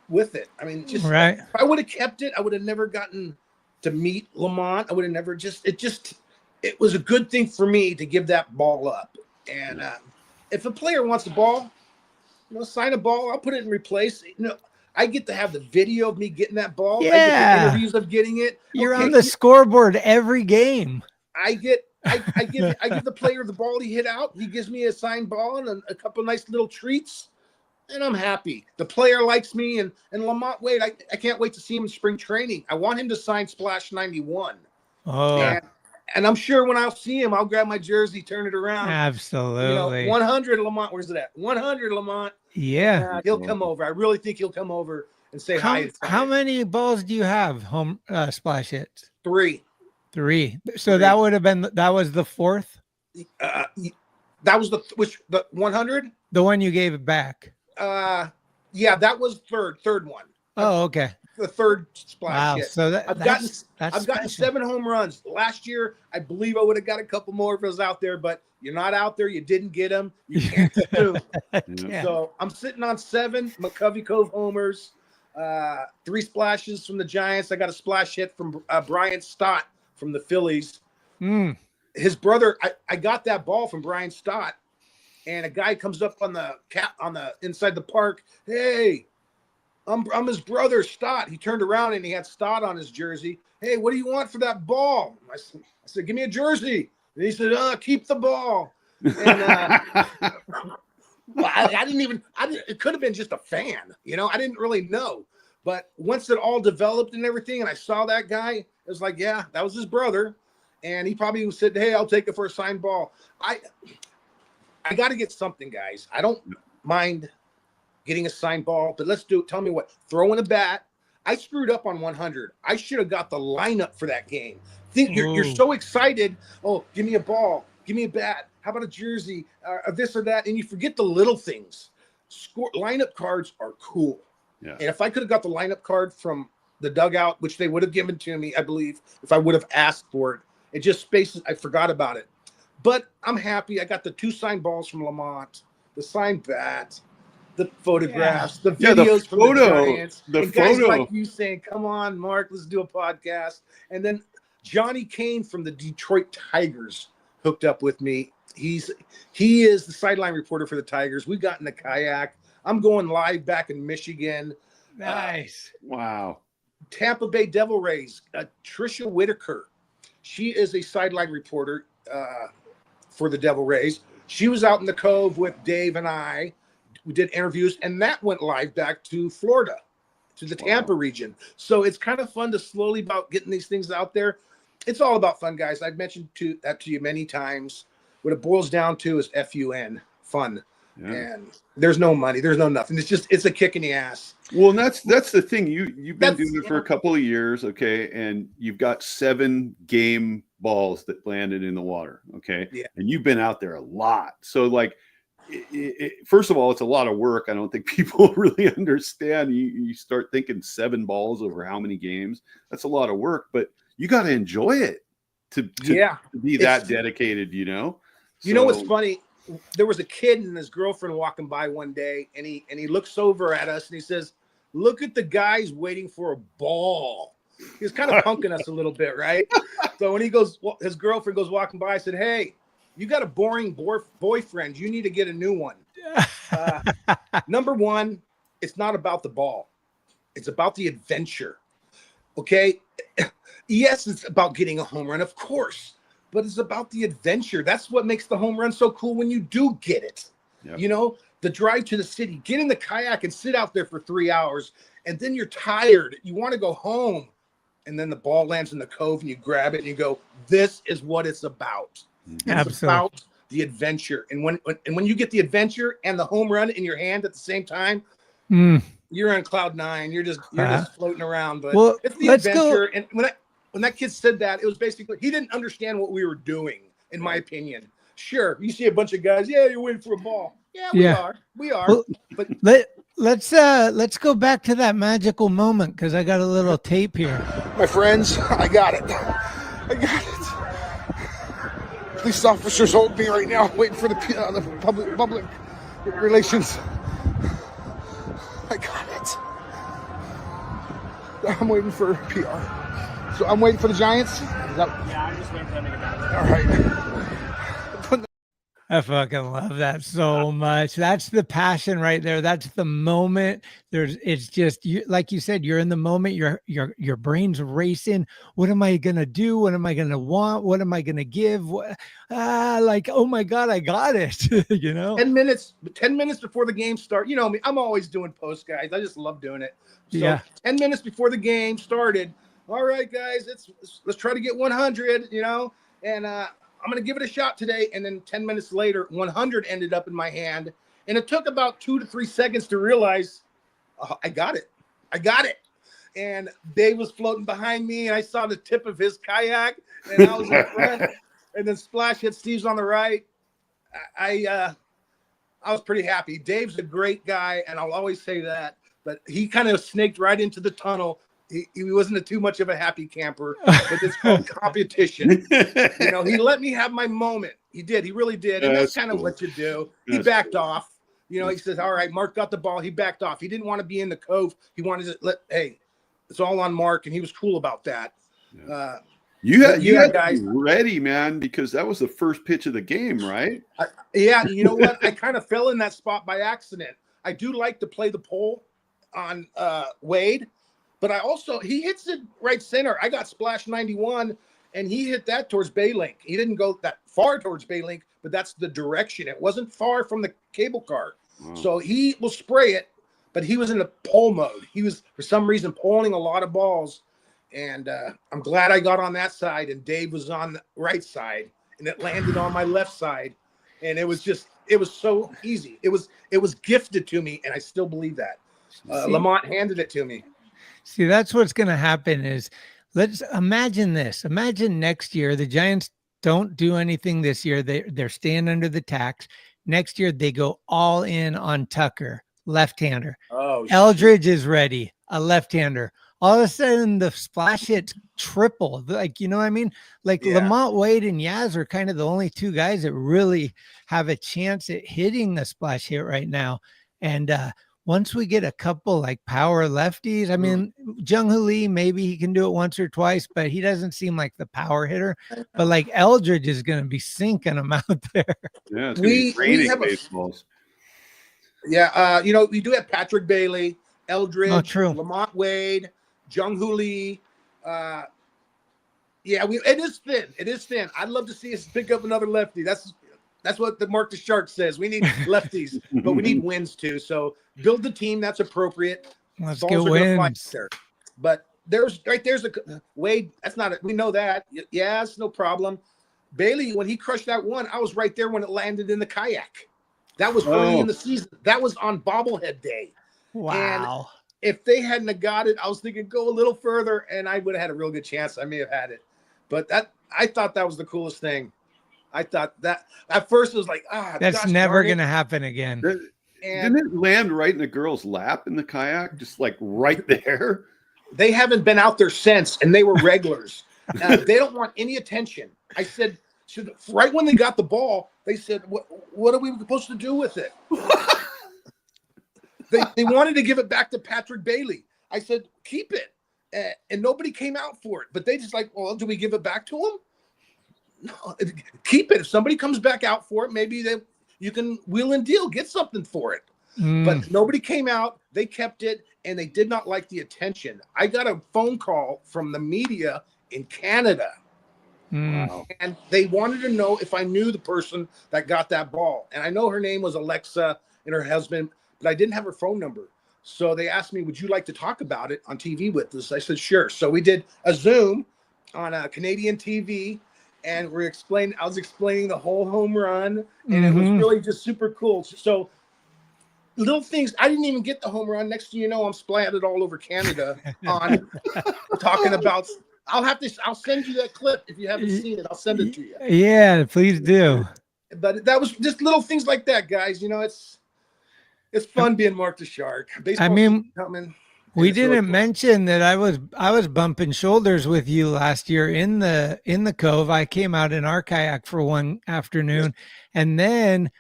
with it. I mean, just if I would have kept it, I would have never gotten to meet Lamont. I would have never it was a good thing for me to give that ball up. And if a player wants the ball, sign a ball, I'll put it in replace. I get to have the video of me getting that ball. Yeah. I get the interviews of getting it. You're on the scoreboard every game. I give the player the ball he hit out. He gives me a signed ball and a couple nice little treats, and I'm happy. The player likes me, and Lamont Wade, I can't wait to see him in spring training. I want him to sign Splash 91. Oh. And I'm sure when I'll see him, I'll grab my jersey, turn it around. Absolutely. 100 Lamont. Where's it at? 100 Lamont. Yeah. He'll come over. I really think he'll come over and say hi. How many balls do you have home splash hits? 3. So that would have been, that was the fourth? That was the 100? The one you gave it back. Yeah, that was third one. Oh, okay. The third splash hit. So I've gotten 7 home runs. Last year, I believe I would have got a couple more if I was out there, but you're not out there. You didn't get them. You can't do. So I'm sitting on 7 McCovey Cove homers, 3 splashes from the Giants. I got a splash hit from Brian Stott from the Phillies. His brother, I got that ball from Brian Stott, and a guy comes up on the inside the park. Hey, I'm his brother, Stott. He turned around and he had Stott on his jersey. Hey, what do you want for that ball? I said, give me a jersey. And he said, keep the ball. And I didn't, it could have been just a fan. I didn't really know. But once it all developed and everything, and I saw that guy, it was like, yeah, that was his brother. And he probably said, hey, I'll take it for a signed ball. I got to get something, guys. I don't mind getting a signed ball, but let's do it. Tell me what, throwing a bat. I screwed up on 100. I should have got the lineup for that game. You're so excited. Oh, give me a ball. Give me a bat. How about a jersey? This or that. And you forget the little things. Lineup cards are cool. Yeah. And if I could have got the lineup card from the dugout, which they would have given to me, I believe, if I would have asked for it, it just spaces. I forgot about it. But I'm happy. I got the 2 signed balls from Lamont, the signed bat, the photographs, the videos from the Giants, and guys like you saying, come on, Mark, let's do a podcast. And then Johnny Kane from the Detroit Tigers hooked up with me. He is the sideline reporter for the Tigers. We got in a kayak. I'm going live back in Michigan. Nice. Wow. Tampa Bay Devil Rays, Tricia Whitaker. She is a sideline reporter for the Devil Rays. She was out in the Cove with Dave and I. We did interviews, and that went live back to Florida, to the Tampa region. So it's kind of fun to slowly about getting these things out there. It's all about fun, guys. I've mentioned that to you many times. What it boils down to is FUN, fun. Yeah. And there's no money. There's no nothing. It's a kick in the ass. Well, and that's the thing. You've been doing it for a couple of years, okay? And you've got 7 game balls that landed in the water, okay? Yeah. And you've been out there a lot. So, like, first of all, it's a lot of work. I don't think people really understand. You start thinking 7 balls over how many games. That's a lot of work, but you got to enjoy it to be that dedicated, So, you know what's funny? There was a kid and his girlfriend walking by one day, and he looks over at us and he says, look at the guys waiting for a ball. He was kind of punking us a little bit, right? So when his girlfriend goes walking by, I said, hey, you got a boring boyfriend. You need to get a new one. Number one, it's not about the ball. It's about the adventure. Okay? Yes, it's about getting a home run, of course. but it's about the adventure. That's what makes the home run so cool when you do get it. Yep. You know, the drive to the city, get in the kayak and sit out there for 3 hours, and then you're tired. You want to go home, and then the ball lands in the cove, and you grab it, and you go, "This is what it's about. It's about the adventure." And when you get the adventure and the home run in your hand at the same time, you're on cloud nine. You're just floating around. But it's the adventure. And when that kid said that, it was basically he didn't understand what we were doing, in my opinion. Sure, you see a bunch of guys. Yeah, you're waiting for a ball. Yeah, we are. Well, but let's go back to that magical moment because I got a little tape here. My friends, I got it. Police officers hold me right now, waiting for the public relations. I got it. I'm waiting for PR. So I'm waiting for the Giants. Yeah, I'm just waiting for them to get back. All right. I fucking love that so much. That's the passion right there. That's the moment. It's just you, like you said, you're in the moment. Your brain's racing. What am I gonna do? What am I gonna want? What am I gonna give? Like, oh my God, I got it. You know, 10 minutes before the game starts. You know me, I'm always doing post, guys. I just love doing it. So 10 minutes before the game started. All right, guys, let's try to get 100. You know, and I'm going to give it a shot today. And then 10 minutes later, 100 ended up in my hand. And it took about 2 to 3 seconds to realize, I got it. And Dave was floating behind me, and I saw the tip of his kayak, and I was in front. And then splash hit Steve's on the right. I was pretty happy. Dave's a great guy, and I'll always say that. But he kind of snaked right into the tunnel. He wasn't too much of a happy camper, but it's called competition. You know, he let me have my moment. He did. He really did. And that's kind of what you do. He backed off. You know, he says, all right, Mark got the ball. He backed off. He didn't want to be in the cove. He wanted to hey, it's all on Mark. And he was cool about that. You had guys ready, man, because that was the first pitch of the game, right? You know what? I kind of fell in that spot by accident. I do like to play the pole on Wade. But he hits it right center. I got splash 91, and he hit that towards Baylink. He didn't go that far towards Baylink, but that's the direction. It wasn't far from the cable car. Wow. So he will spray it, but he was in a pole mode. He was, for some reason, polling a lot of balls. And I'm glad I got on that side, and Dave was on the right side, and it landed on my left side. And it was so easy. It was gifted to me, and I still believe that. Lamont handed it to me. See, that's what's going to happen is let's imagine this. Imagine next year, the Giants don't do anything this year. They're staying under the tax. Next year, they go all in on Tucker, left-hander. Eldridge is ready, a left-hander. All of a sudden, the splash hits triple. Like, you know what I mean? Like Lamont Wade and Yaz are kind of the only two guys that really have a chance at hitting the splash hit right now. And, once we get a couple like power lefties, I mean, Jung-Hoo Lee, maybe he can do it once or twice, but he doesn't seem like the power hitter. But like Eldridge is going to be sinking them out there. Yeah, it's we have baseballs. You know, we do have Patrick Bailey, Eldridge, Lamont Wade, Jung-Hoo Lee. It is thin. It is thin. I'd love to see us pick up another lefty. That's what the Mark the Shark says. We need lefties, but we need wins too. So build the team that's appropriate. Let's get wins. But there's a Wade. That's not it. We know that. Yeah, it's no problem. Bailey, when he crushed that one, I was right there when it landed in the kayak. That was early in the season. That was on bobblehead day. Wow. And if they hadn't have got it, I was thinking go a little further, and I would have had a real good chance. I may have had it. But I thought that was the coolest thing. I thought that at first it was like, that's never going to happen again. Didn't it land right in the girl's lap in the kayak? Just like right there. They haven't been out there since, and they were regulars. They don't want any attention. I said, right when they got the ball, they said, what are we supposed to do with it? They wanted to give it back to Patrick Bailey. I said, keep it. And nobody came out for it. But they just like, well, do we give it back to him? No, keep it. If somebody comes back out for it, maybe you can wheel and deal, get something for it. But nobody came out. They kept it, and they did not like the attention. I got a phone call from the media in Canada, Mm. And they wanted to know if I knew the person that got that ball. And I know her name was Alexa and her husband, but I didn't have her phone number. So they asked me, would you like to talk about it on TV with us? I said, sure. So we did a Zoom on a Canadian TV, and I was explaining the whole home run, and it was really just super cool. So little things, I didn't even get the home run. Next thing you know, I'm splattered all over Canada on talking about. I'll send you that clip if you haven't seen it. I'll send it to you. Yeah, please do. But that was just little things like that, guys. You know, it's fun being Mark the Shark. Baseball I mean, coming. we didn't mention that I was bumping shoulders with you last year in the Cove. I came out in our kayak for one afternoon, and then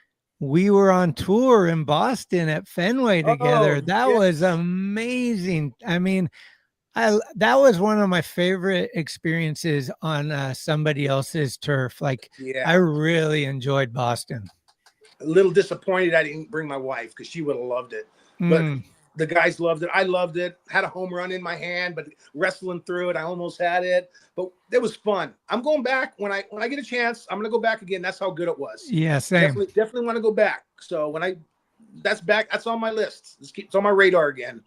we were on tour in Boston at Fenway together. That was amazing. I mean, that was one of my favorite experiences on somebody else's turf. Like, I really enjoyed Boston. A little disappointed I didn't bring my wife because she would have loved it. But the guys loved it. I loved it. Had a home run in my hand, but wrestling through it, I almost had it. But it was fun. I'm going back when I get a chance. I'm gonna go back again. That's how good it was. Yeah, same. Definitely want to go back. So that's back. That's on my list. It's on my radar again.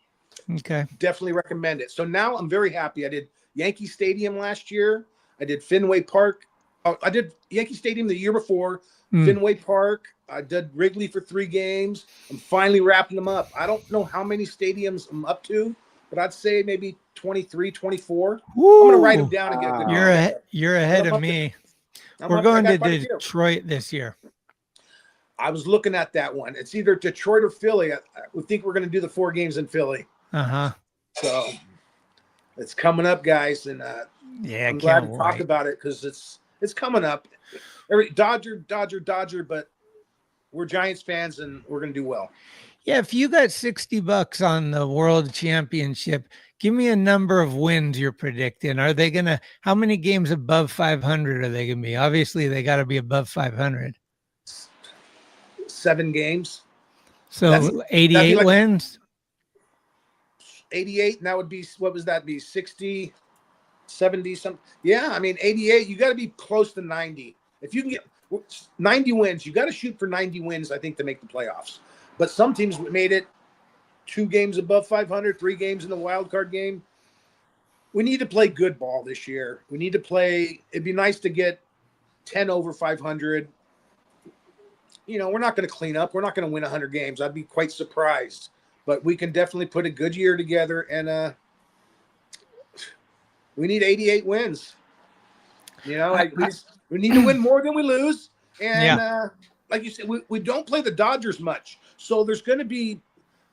Okay. Definitely recommend it. So now I'm very happy. I did Yankee Stadium last year. I did Fenway Park. I did Yankee Stadium the year before. Fenway Park. I did Wrigley for 3 games. I'm finally wrapping them up. I don't know how many stadiums I'm up to, but I'd say maybe 23, 24. Woo. I'm going to write them down and get a good. You're ahead of me. We're going to Detroit this year. I was looking at that one. It's either Detroit or Philly. I would think we're going to do the 4 games in Philly. So it's coming up, guys, and I'm glad to talk about it because it's coming up. Dodger, but we're Giants fans and we're going to do well. Yeah, if you got $60 on the World Championship, give me a number of wins you're predicting. Are they going to? How many games above 500 are they going to be? Obviously, they got to be above 500. 7 games. So 88 wins. 88, and that would be, what was that be? 60, 70 something. Yeah, I mean 88. You got to be close to 90. If you can get 90 wins, you got to shoot for 90 wins, I think, to make the playoffs. But some teams made it 2 games above 500, 3 games in the wild card game. We need to play good ball this year. We need to play. It'd be nice to get 10 over 500. You know, we're not going to clean up. We're not going to win 100 games. I'd be quite surprised. But we can definitely put a good year together, and we need 88 wins. You know, we need to win more than we lose. And like you said, we don't play the Dodgers much. So there's going to be,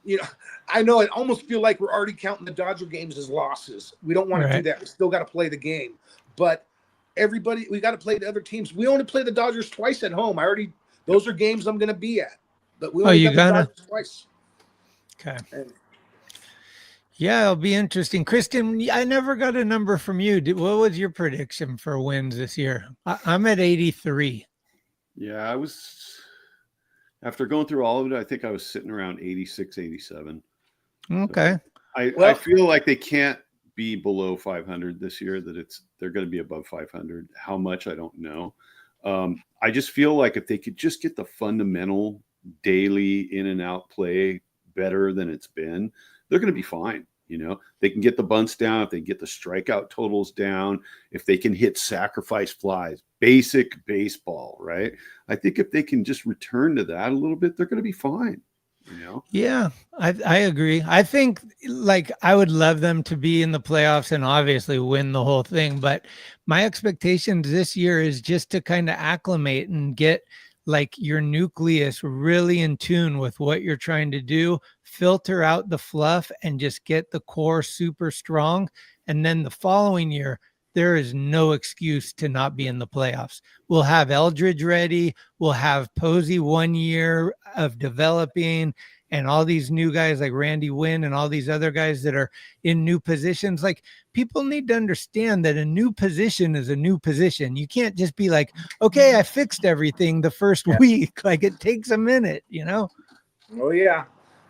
you know, I know I almost feel like we're already counting the Dodger games as losses. We don't want to do that. We still got to play the game. But we got to play the other teams. We only play the Dodgers twice at home. Those are games I'm going to be at. But we only got the Dodgers twice. Okay. Yeah, it'll be interesting. Kristen, I never got a number from you. What was your prediction for wins this year? I'm at 83. Yeah, I was, after going through all of it, I think I was sitting around 86, 87. Okay. So I feel like they can't be below 500 this year, that they're going to be above 500. How much, I don't know. I just feel like if they could just get the fundamental daily in and out play better than it's been, they're going to be fine. You know, they can get the bunts down, if they get the strikeout totals down, if they can hit sacrifice flies, basic baseball, right? I think if they can just return to that a little bit, they're going to be fine. You know? Yeah, I agree. I think, like, I would love them to be in the playoffs and obviously win the whole thing. But my expectations this year is just to kind of acclimate and get like your nucleus really in tune with what you're trying to do, filter out the fluff and just get the core super strong. And then the following year, there is no excuse to not be in the playoffs. We'll have Eldridge ready. We'll have Posey 1 year of developing, and all these new guys like Randy Wynn and all these other guys that are in new positions. Like, people need to understand that a new position is a new position. You can't just be like, okay, I fixed everything the first week. Like, it takes a minute, you know? Oh, yeah.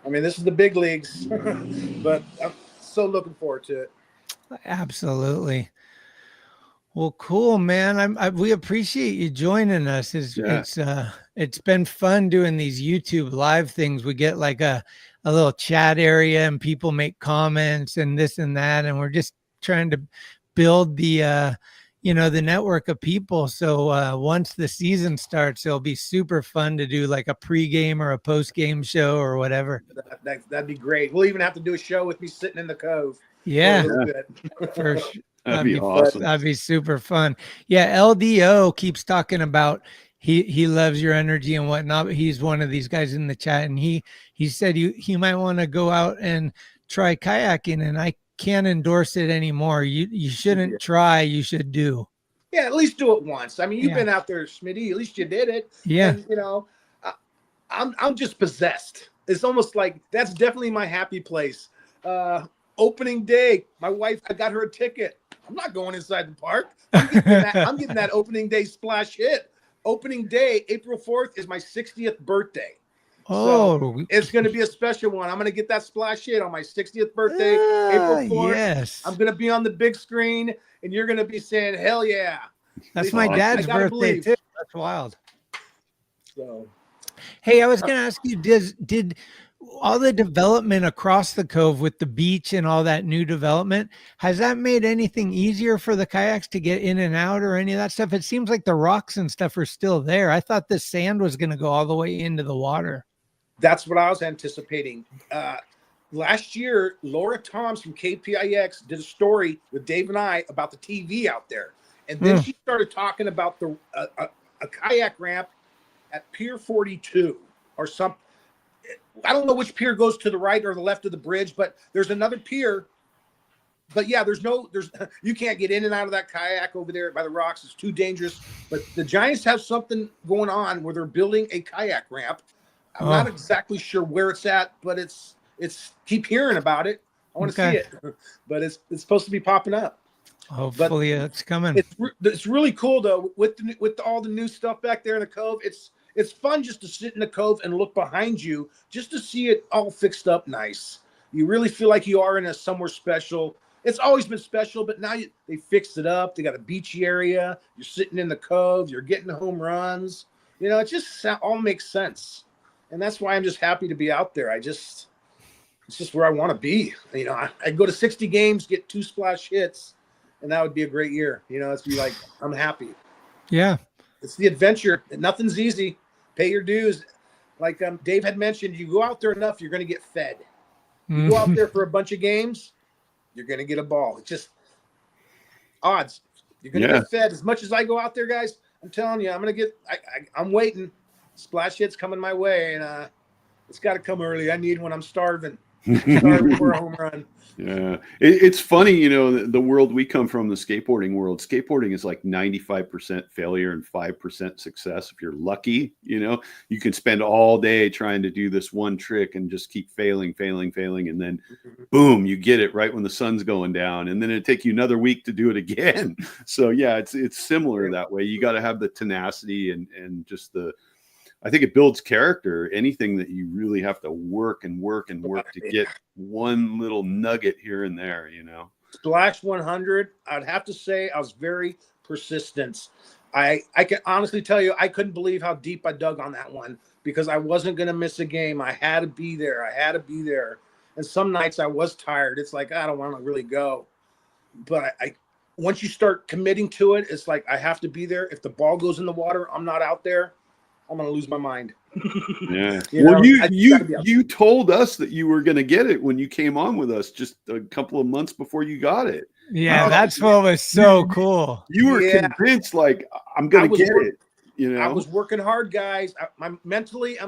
I mean, this is the big leagues, but I'm so looking forward to it. Absolutely. Well, cool, man. We appreciate you joining us. Yeah. It's been fun doing these YouTube live things. We get like a little chat area and people make comments and this and that, and we're just trying to build the the network of people. So once the season starts, it'll be super fun to do like a pregame or a postgame show or whatever. That'd be great. We'll even have to do a show with me sitting in the cove. Yeah, For a little bit. for sure. That'd be awesome. That'd be super fun. Yeah, LDO keeps talking about he loves your energy and whatnot. But he's one of these guys in the chat, and he said he might want to go out and try kayaking, and I can't endorse it anymore. You shouldn't try. You should do. Yeah, at least do it once. I mean, you've been out there, Smitty. At least you did it. Yeah. And, I'm just possessed. It's almost like that's definitely my happy place. Opening day, my wife, I got her a ticket. I'm not going inside the park. I'm getting that opening day splash hit. Opening day, April 4th, is my 60th birthday. Oh, so it's going to be a special one. I'm going to get that splash hit on my 60th birthday, April 4th. Yes. I'm going to be on the big screen, and you're going to be saying, hell yeah. That's my dad's birthday, too. That's wild. So, hey, I was going to ask you, did all the development across the cove with the beach and all that new development, has that made anything easier for the kayaks to get in and out or any of that stuff? It seems like the rocks and stuff are still there. I thought the sand was going to go all the way into the water. That's what I was anticipating. Last year, Laura Toms from KPIX did a story with Dave and I about the TV out there. And then she started talking about a kayak ramp at Pier 42 or something. I don't know which pier goes to the right or the left of the bridge, but there's another pier. But yeah, you can't get in and out of that kayak over there by the rocks. It's too dangerous. But the Giants have something going on where they're building a kayak ramp. I'm not exactly sure where it's at, but it's keep hearing about it. I want to see it, but it's supposed to be popping up. Hopefully it's coming. It's really cool though with all the new stuff back there in the cove. It's fun just to sit in the cove and look behind you just to see it all fixed up nice. You really feel like you are in somewhere special. It's always been special, but now they fixed it up. They got a beachy area. You're sitting in the cove. You're getting home runs. It just all makes sense. And that's why I'm just happy to be out there. It's just where I want to be. I'd go to 60 games, get 2 splash hits, and that would be a great year. It's be like, I'm happy. Yeah. It's the adventure. Nothing's easy. Pay your dues. Like Dave had mentioned, you go out there enough, you're going to get fed. You go out there for a bunch of games, you're going to get a ball. It's just odds. You're going to get fed. As much as I go out there, guys, I'm telling you, I'm going to get I'm waiting. Splash hit's coming my way, and it's got to come early. I need when I'm starving. Starving for a home run. Yeah. It's funny, the world we come from, the skateboarding world. Skateboarding is like 95% failure and 5% success. If you're lucky, you can spend all day trying to do this one trick and just keep failing. And then boom, you get it right when the sun's going down. And then it'd take you another week to do it again. So yeah, it's similar that way. You got to have the tenacity and just I think it builds character. Anything that you really have to work to get one little nugget here and there, Splash 100, I'd have to say I was very persistent. I can honestly tell you, I couldn't believe how deep I dug on that one because I wasn't going to miss a game. I had to be there. And some nights I was tired. It's like, I don't want to really go. But once you start committing to it, it's like, I have to be there. If the ball goes in the water, I'm not out there, I'm going to lose my mind. Yeah. You told us that you were going to get it when you came on with us just a couple of months before you got it. Yeah, that's what was so cool. You were convinced, like, I'm going to get it. I was working hard, guys. Mentally,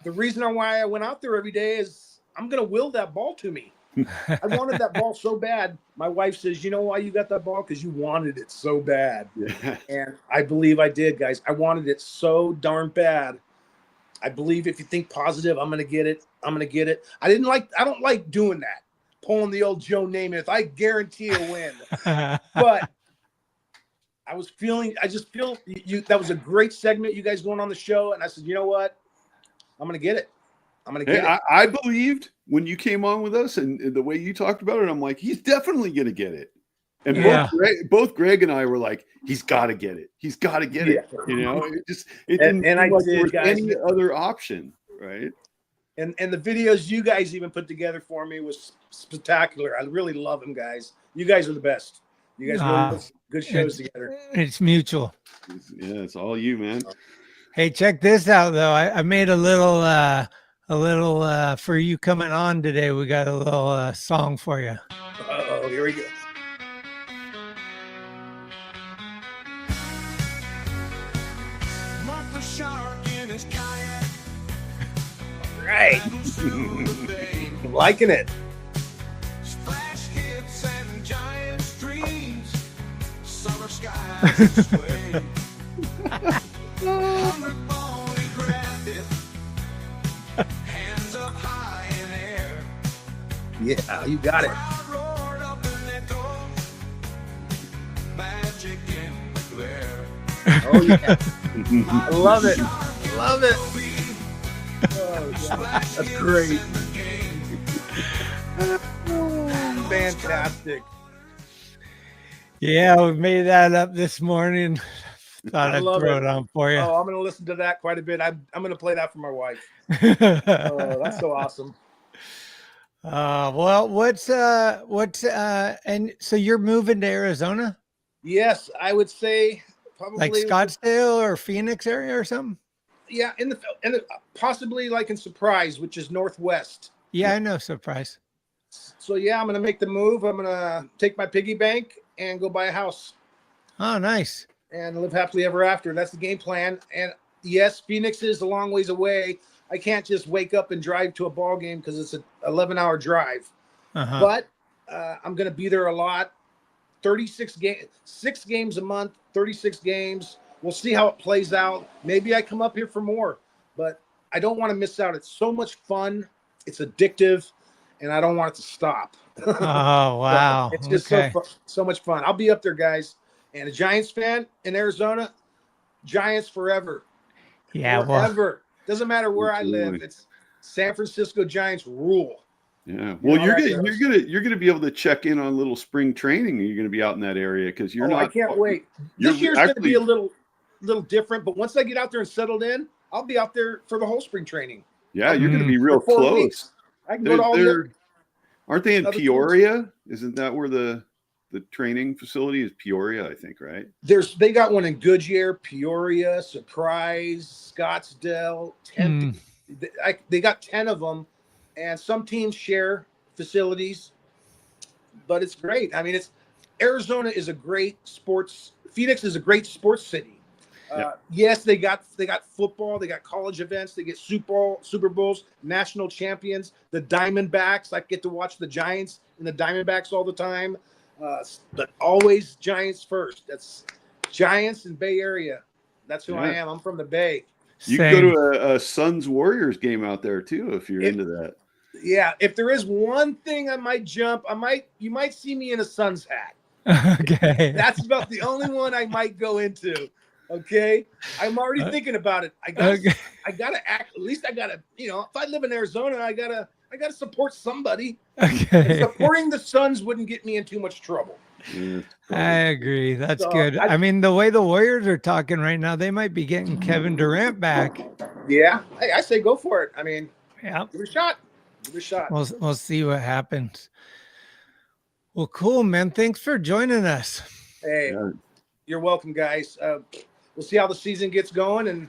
the reason why I went out there every day is I'm going to will that ball to me. I wanted that ball so bad. My wife says, you know why you got that ball? Because you wanted it so bad. Yeah. And I believe I did, guys. I wanted it so darn bad. I believe if you think positive, I'm going to get it. I don't like doing that. Pulling the old Joe Namath. I guarantee a win. But I just feel that was a great segment. You guys going on the show. And I said, you know what? I'm going to get it. I believed when you came on with us and the way you talked about it, I'm like, he's definitely going to get it. And Yeah. both Greg and I were like, he's got to get it. He's got to get it. You know, it didn't And seem I like there did, was guys. any other option, right? And the videos you guys even put together for me was spectacular. I really love them, guys. You guys are the best. You guys really put good shows together. It's mutual. Yeah, it's all you, man. Hey, check this out though. I made a little for you coming on today. We got a little song for you. Oh, here we go. Right. I'm liking it. Splash hits and giant streams, summer skies sway. Only grabbed it, hands up high in air. Yeah, you got it. Crowd roared up and echoed, magic in the glare. Oh yeah, I love it. Love it. Oh, yeah. That's great. Fantastic. Yeah, we made that up this morning. Thought I I'd love throw it. it on for you. Oh, I'm going to listen to that quite a bit. I'm going to play that for my wife. Oh, that's so awesome. Well, what's and so you're moving to Arizona, Yes, I would say probably like Scottsdale or Phoenix area or something? Yeah, in the possibly like in Surprise, which is northwest. Yeah, I know. Surprise. So yeah, I'm going to make the move. I'm going to take my piggy bank and go buy a house Oh, nice. and live happily ever after. That's the game plan. And yes, Phoenix is a long ways away. I can't just wake up and drive to a ball game because it's an 11-hour drive. Uh-huh. But I'm going to be there a lot. 36 games, 6 games a month, 36 games. We'll see how it plays out. Maybe I come up here for more, but I don't want to miss out. It's so much fun. It's addictive, and I don't want it to stop. Oh, wow. It's just Okay. so much fun. I'll be up there, guys. And a Giants fan in Arizona, Giants forever. Yeah, well, Forever. Doesn't matter where I live. Absolutely. It's San Francisco Giants rule. Yeah. Well, all right, you're gonna be able to check in on a little spring training. You're gonna be out in that area because you're not. I can't wait. you're This year's going to be a actually- little different, but once I get out there and settled in, I'll be out there for the whole spring training. Yeah, you're gonna be real For 4 close. weeks. I can go to all the Aren't they in other Peoria? Isn't that where the training facility is? Peoria, I think, right? they got one in Goodyear, Peoria, Surprise, Scottsdale, Tempe. They got 10 of them, and some teams share facilities, but it's great. I mean, Arizona is a great sports. Phoenix is a great sports city. Yes, they got football, they got college events, they get Super Bowls, national champions, the Diamondbacks. I get to watch the Giants and the Diamondbacks all the time, but always Giants first. That's Giants and Bay Area. That's who I am. I'm from the Bay. You can go to a Suns Warriors game out there too if you're into that. Yeah, if there is one thing I might jump, you might see me in a Suns hat. Okay. That's about the only one I might go into. Okay, I'm already thinking about it. I gotta act. At least I gotta, if I live in Arizona, I gotta support somebody. Okay. And supporting the Suns wouldn't get me in too much trouble. Yeah. I agree. That's So, good. I mean, the way the Warriors are talking right now, they might be getting Kevin Durant back. Yeah, hey, I say go for it. I mean, Yeah. give it a shot. Give it a shot. We'll see what happens. Well, cool, man. Thanks for joining us. Hey, Yeah. you're welcome, guys. We'll see how the season gets going and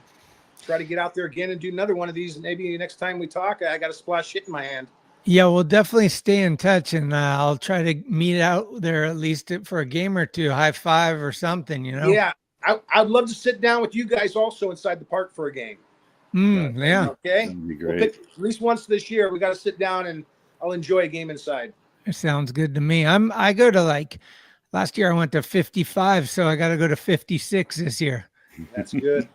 try to get out there again and do another one of these. Maybe next time we talk, I got a splash shit in my hand. Yeah, we'll definitely stay in touch, and I'll try to meet out there at least for a game or two, high five or something, Yeah, I'd love to sit down with you guys also inside the park for a game. Yeah, Okay. That'd be We'll great. pick, at least once this year, we got to sit down and I'll enjoy a game inside. it sounds good to me. I go to last year I went to 55, so I got to go to 56 this year. That's good.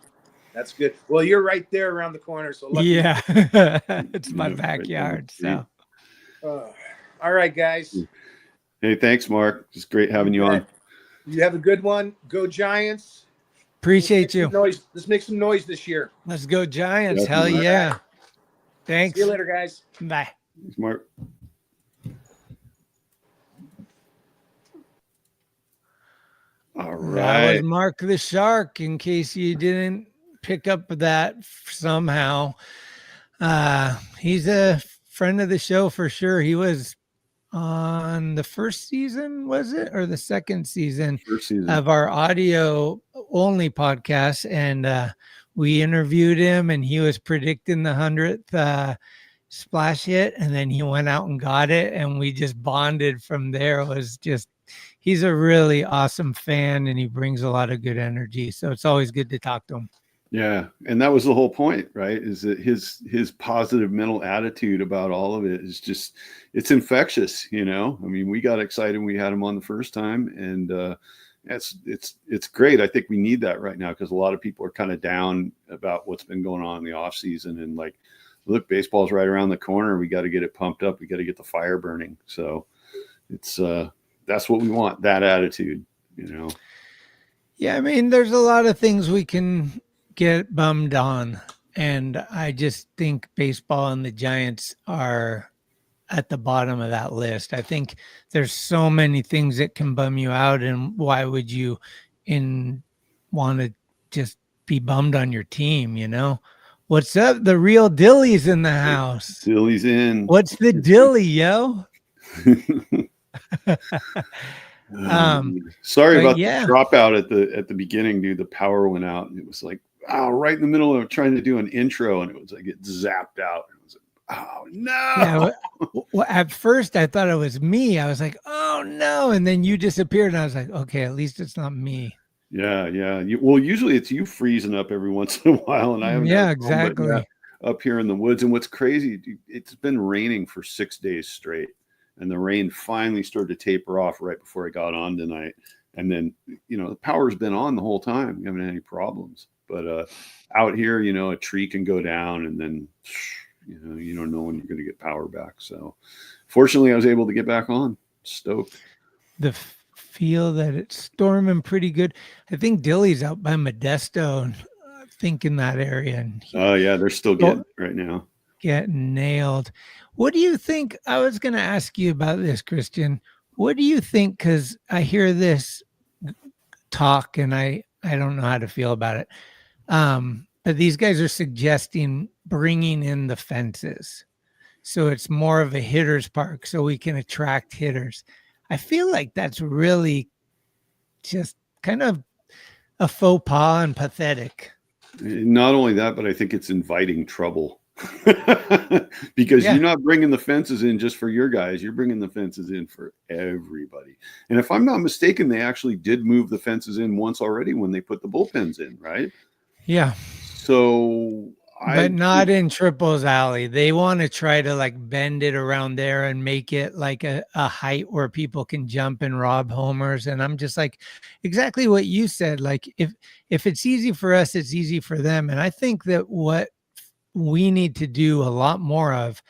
That's good. Well, you're right there around the corner, so lucky. Yeah, it's my Yeah, right backyard. there. So All right, guys. Hey, thanks, Mark. It's great having you on. You have a good one. Go Giants. appreciate you. Let's make some noise this year. Let's go Giants. Definitely. Hell yeah. Thanks. See you later, guys. Bye. Thanks, Mark. That was Right. Mark the Shark, in case you didn't pick up that somehow. He's a friend of the show for sure. He was on the first season, was it, or the second season First season. of our audio only podcast, and we interviewed him, and he was predicting the 100th splash hit, and then he went out and got it, and we just bonded from there. It was just, he's a really awesome fan, and he brings a lot of good energy, so it's always good to talk to him. Yeah, and that was the whole point, right? Is that his positive mental attitude about all of it is just, it's infectious, you know. I mean, we got excited when we had him on the first time, and it's great. I think we need that right now, because a lot of people are kind of down about what's been going on in the off season, and like, look, baseball's right around the corner. We got to get it pumped up. We got to get the fire burning. So it's that's what we want, that attitude, you know. Yeah, I mean, there's a lot of things we can get bummed on, and I just think baseball and the Giants are at the bottom of that list. I think there's so many things that can bum you out, and why would you want to just be bummed on your team, you know? What's up? The real Dilly's in the house. Dilly's in. What's the Dilly, yo? Sorry but about yeah. the dropout at the beginning, dude. The power went out, and it was like, oh, right in the middle of trying to do an intro, and it was like it zapped out. It was like, oh no. Yeah, well, at first I thought it was me. I was like, oh no, and then you disappeared, and I was like, okay, at least it's not me. Yeah. Well, usually it's you freezing up every once in a while, and I haven't. Yeah, had a problem, but exactly. yeah, up here in the woods, and what's crazy, dude, it's been raining for 6 days straight, and the rain finally started to taper off right before I got on tonight. And then, you know, the power's been on the whole time. We haven't had any problems. But out here, you know, a tree can go down, and then, you know, you don't know when you're going to get power back. So fortunately, I was able to get back on. Stoked. The feel that it's storming pretty good. I think Dilly's out by Modesto, and I think in that area. And Oh, yeah, they're still getting it right now. Getting nailed. What do you think? I was going to ask you about this, Christian. What do you think? Because I hear this talk, and I don't know how to feel about it. But these guys are suggesting bringing in the fences, so it's more of a hitter's park, so we can attract hitters. I feel like that's really just kind of a faux pas and pathetic. Not only that, but I think it's inviting trouble. Because Yeah. you're not bringing the fences in just for your guys, you're bringing the fences in for everybody. And if I'm not mistaken, they actually did move the fences in once already when they put the bullpens in, right? Yeah. So But not in Triple's Alley. They want to try to like bend it around there and make it like a height where people can jump and rob homers. And I'm just like, exactly what you said. Like if it's easy for us, it's easy for them. And I think that what we need to do a lot more of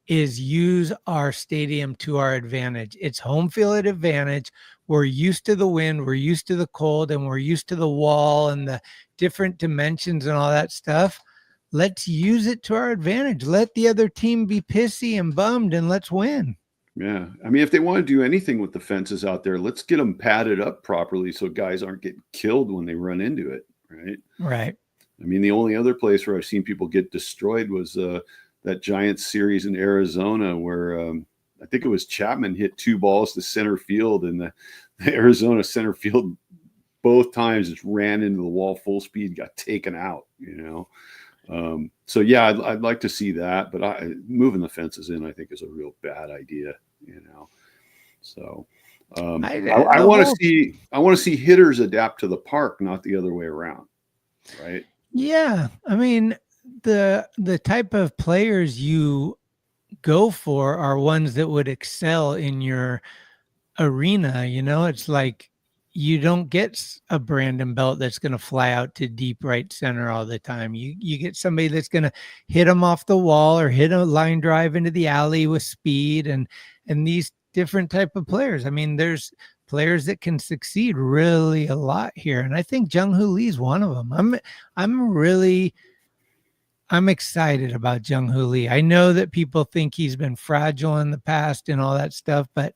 is use our stadium to our advantage. It's home field advantage. We're used to the wind, we're used to the cold, and we're used to the wall and the different dimensions and all that stuff. Let's use it to our advantage. Let the other team be pissy and bummed, and let's win. Yeah. I mean, if they want to do anything with the fences out there, let's get them padded up properly so guys aren't getting killed when they run into it, right? Right. I mean, the only other place where I've seen people get destroyed was that Giants series in Arizona where I think it was Chapman hit 2 balls to center field, and the Arizona center field both times just ran into the wall full speed, got taken out, you know. So, yeah, I'd like to see that. But moving the fences in, I think, is a real bad idea, you know. So I want to see hitters adapt to the park, not the other way around. Right. Yeah. I mean, the type of players you go for are ones that would excel in your arena. You know, it's like you don't get a Brandon Belt that's going to fly out to deep right center all the time. You get somebody that's going to hit them off the wall or hit a line drive into the alley with speed, and these different type of players. I mean, there's players that can succeed really a lot here, and I think Jung-Hoo Lee is one of them. I'm excited about Jung-Hoo Lee. I know that people think he's been fragile in the past and all that stuff, but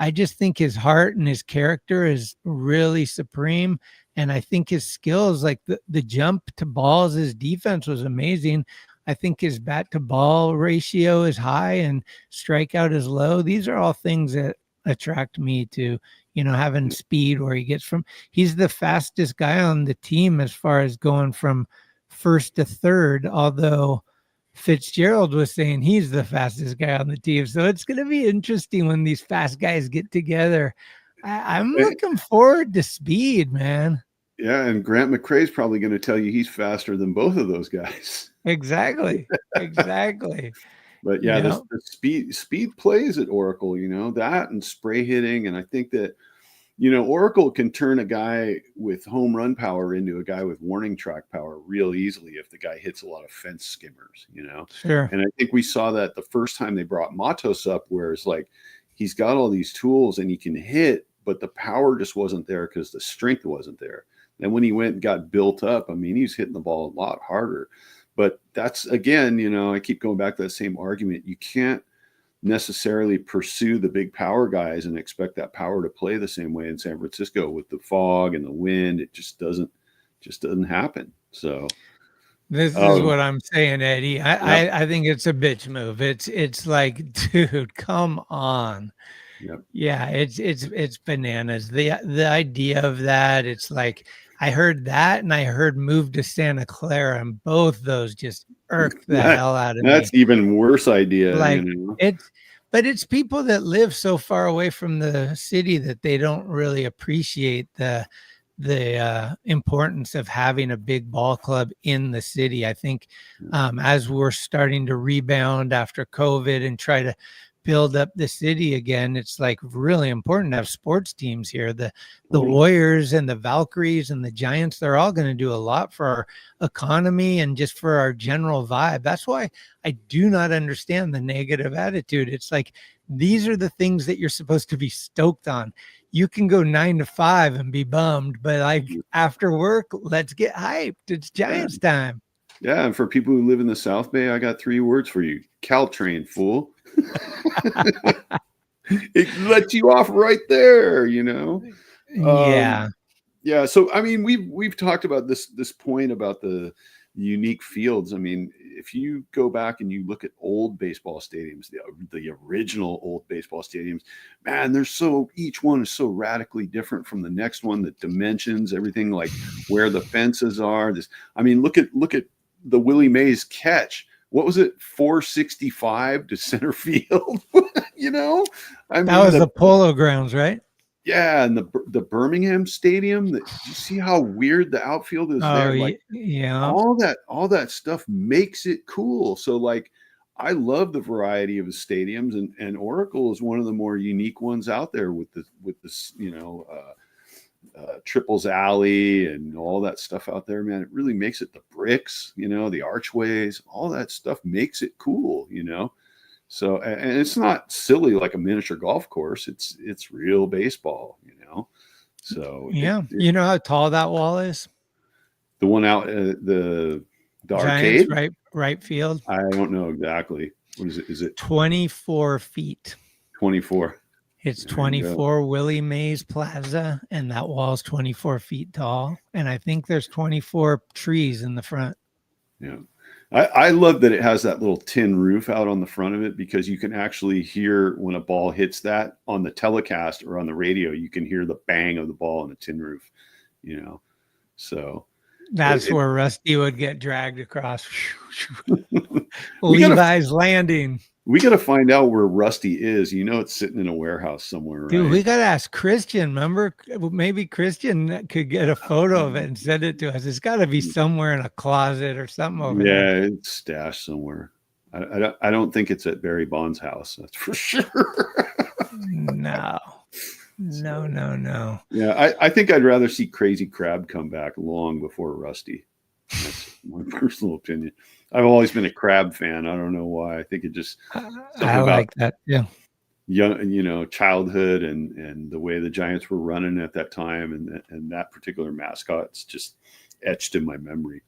I just think his heart and his character is really supreme. And I think his skills, like the jump to balls, his defense was amazing. I think his bat to ball ratio is high and strikeout is low. These are all things that attract me to, having speed where he's the fastest guy on the team as far as going from first to third, although Fitzgerald was saying he's the fastest guy on the team. So it's going to be interesting when these fast guys get together. I'm looking forward to speed, man. Yeah, and Grant McCrae's probably going to tell you he's faster than both of those guys. Exactly. But yeah, the speed plays at Oracle, that and spray hitting. And I think that, Oracle can turn a guy with home run power into a guy with warning track power real easily if the guy hits a lot of fence skimmers, Sure. And I think we saw that the first time they brought Matos up, where it's like he's got all these tools and he can hit, but the power just wasn't there because the strength wasn't there. And when he went and got built up, I mean, he's hitting the ball a lot harder. But that's, again, I keep going back to that same argument. You can't necessarily pursue the big power guys and expect that power to play the same way in San Francisco with the fog and the wind. It just doesn't happen. So this is what I'm saying, Eddie. I think it's a bitch move. It's like, dude, come on. Yep. Yeah, it's bananas. The idea of that, it's like I heard that and I heard move to Santa Clara, and both those just irked the hell out of me. That's even worse idea. Like but it's people that live so far away from the city that they don't really appreciate the importance of having a big ball club in the city. I think as we're starting to rebound after COVID and try to build up the city again, it's like really important to have sports teams here. The Warriors and the Valkyries and the Giants, they're all going to do a lot for our economy and just for our general vibe. That's why I do not understand the negative attitude. It's like, these are the things that you're supposed to be stoked on. You can go 9 to 5 and be bummed, but like after work, let's get hyped. It's Giants time. Yeah, and for people who live in the South Bay, I got 3 words for you. Caltrain, fool. It lets you off right there, Yeah. Yeah. So I mean, we've talked about this point about the unique fields. I mean, if you go back and you look at old baseball stadiums, the original old baseball stadiums, man, each one is so radically different from the next one. The dimensions, everything, like where the fences are. Look at the Willie Mays catch. What was it? 465 to center field. That was the Polo Grounds, right? Yeah, and the Birmingham Stadium. You see how weird the outfield is there? Like, yeah. All that stuff makes it cool. So, like, I love the variety of the stadiums, and Oracle is one of the more unique ones out there with this, Triples Alley and all that stuff out there, man. It really makes it, the bricks, the archways, all that stuff makes it cool, So, and it's not silly like a miniature golf course. It's real baseball, So yeah, you know how tall that wall is? The one out the Giants, arcade, right field. I don't know exactly. What is it? Is it 24 feet? 24. It's 24 Willie Mays Plaza, and that wall's 24 feet tall. And I think there's 24 trees in the front. Yeah. I love that it has that little tin roof out on the front of it, because you can actually hear when a ball hits that on the telecast or on the radio. You can hear the bang of the ball on the tin roof, So that's where Rusty would get dragged across. Levi's Landing. We got to find out where Rusty is. It's sitting in a warehouse somewhere, right? Dude, we got to ask Christian. Remember, maybe Christian could get a photo of it and send it to us. It's got to be somewhere in a closet or something over there. Yeah, it's stashed somewhere. I don't think it's at Barry Bond's house. That's for sure. No. Yeah, I think I'd rather see Crazy Crab come back long before Rusty. That's my personal opinion. I've always been a Crab fan. I don't know why. I think it just I like that. Yeah. Young, childhood and the way the Giants were running at that time, and that particular mascot's just etched in my memory.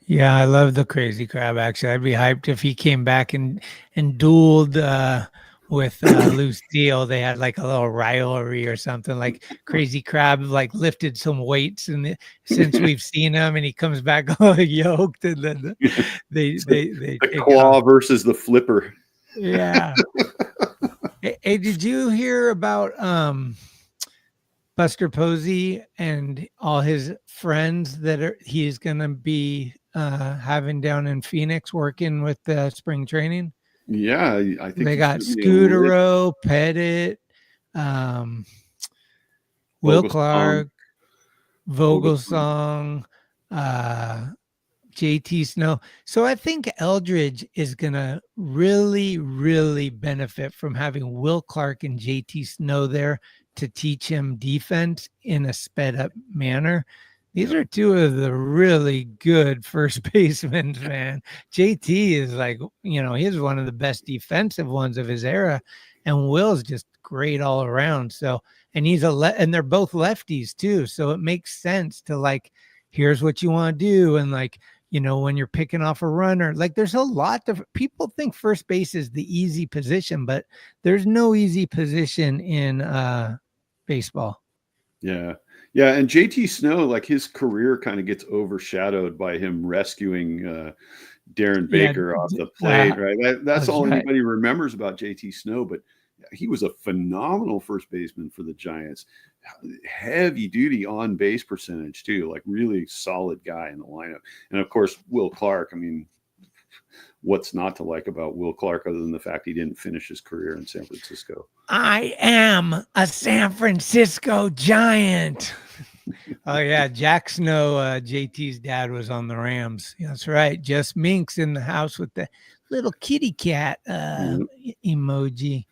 Yeah, I love the Crazy Crab. Actually, I'd be hyped if he came back and dueled with Lucille. They had like a little rivalry or something. Like Crazy Crab like lifted some weights, and since we've seen him, and he comes back all yoked, and then they The take claw off. versus the flipper. Yeah. Hey, did you hear about Buster Posey and all his friends that he's going to be having down in Phoenix working with the spring training? Yeah, I think They he's got gonna be a lit Scutero, Pettit, um, Will Vogelsong. Clark, Vogelsong, uh, JT Snow. So I think Eldridge is going to really, really benefit from having Will Clark and JT Snow there to teach him defense in a sped up manner. These are two of the really good first basemen, man. JT is like, he's one of the best defensive ones of his era, and Will's just great all around. So, and and they're both lefties too. So it makes sense to like, here's what you want to do. And like, when you're picking off a runner, like there's a lot of people think first base is the easy position, but there's no easy position in baseball. Yeah. Yeah. And JT Snow, like his career kind of gets overshadowed by him rescuing Darren Baker off the plate, right? That's all right. anybody remembers about JT Snow, but he was a phenomenal first baseman for the Giants. Heavy duty on base percentage, too, like really solid guy in the lineup. And of course, Will Clark. I mean, what's not to like about Will Clark other than the fact he didn't finish his career in San Francisco? I am a San Francisco Giant. Oh yeah, Jack Snow, JT's dad was on the Rams. That's right. Just Minx in the house with the little kitty cat emoji.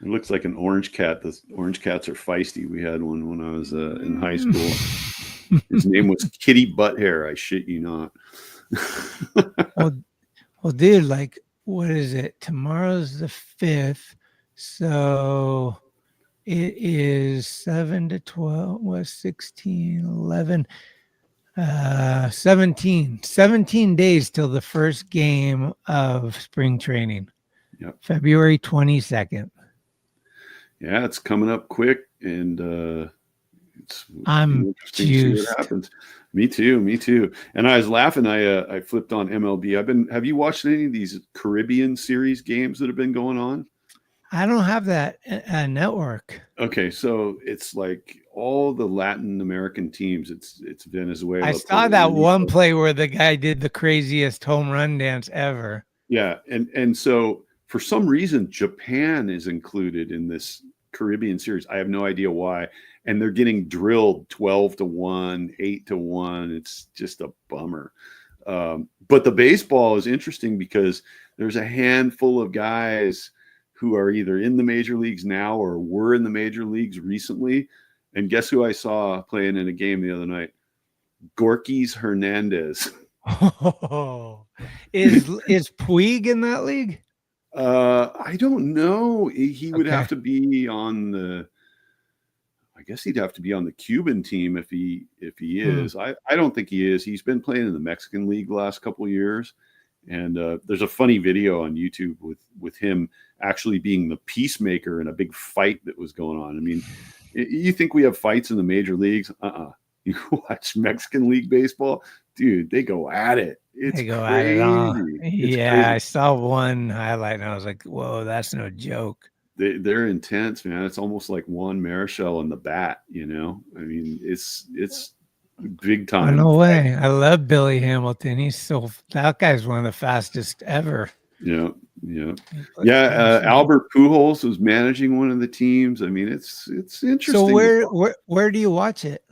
It looks like an orange cat. The orange cats are feisty. We had one when I was in high school. His name was Kitty Butthair. I shit you not. well, dude, like, what is it? Tomorrow's the 5th. So it is 7 to 12, was 16, 11, 17 days till the first game of spring training. Yep. February 22nd. Yeah, it's coming up quick, and I'm interesting to see what happens. Me too. And I was laughing. I flipped on MLB. Have you watched any of these Caribbean series games that have been going on? I don't have that network. Okay, so it's like all the Latin American teams. It's Venezuela. I saw that one play where the guy did the craziest home run dance ever. Yeah, and so for some reason, Japan is included in this Caribbean series. I have no idea why. And they're getting drilled 12-1, 8-1. It's just a bummer. But the baseball is interesting because there's a handful of guys who are either in the major leagues now or were in the major leagues recently. And guess who I saw playing in a game the other night? Gorkys Hernandez. Oh, is Puig in that league? I don't know. He would have to be on the. I guess he'd have to be on the Cuban team if he is. I don't think he is. He's been playing in the Mexican League the last couple of years, and there's a funny video on YouTube with him actually being the peacemaker in a big fight that was going on. I mean, you think we have fights in the major leagues? You watch Mexican League baseball, dude. They go at it. They go crazy. At it all. Yeah, crazy. I saw one highlight and I was like, "Whoa, that's no joke." They're intense, man. It's almost like Juan Marichal in the bat. I mean, it's big time. No way. I love Billy Hamilton. That guy's one of the fastest ever. Yeah. Albert Pujols was managing one of the teams. I mean, it's interesting. So where do you watch it?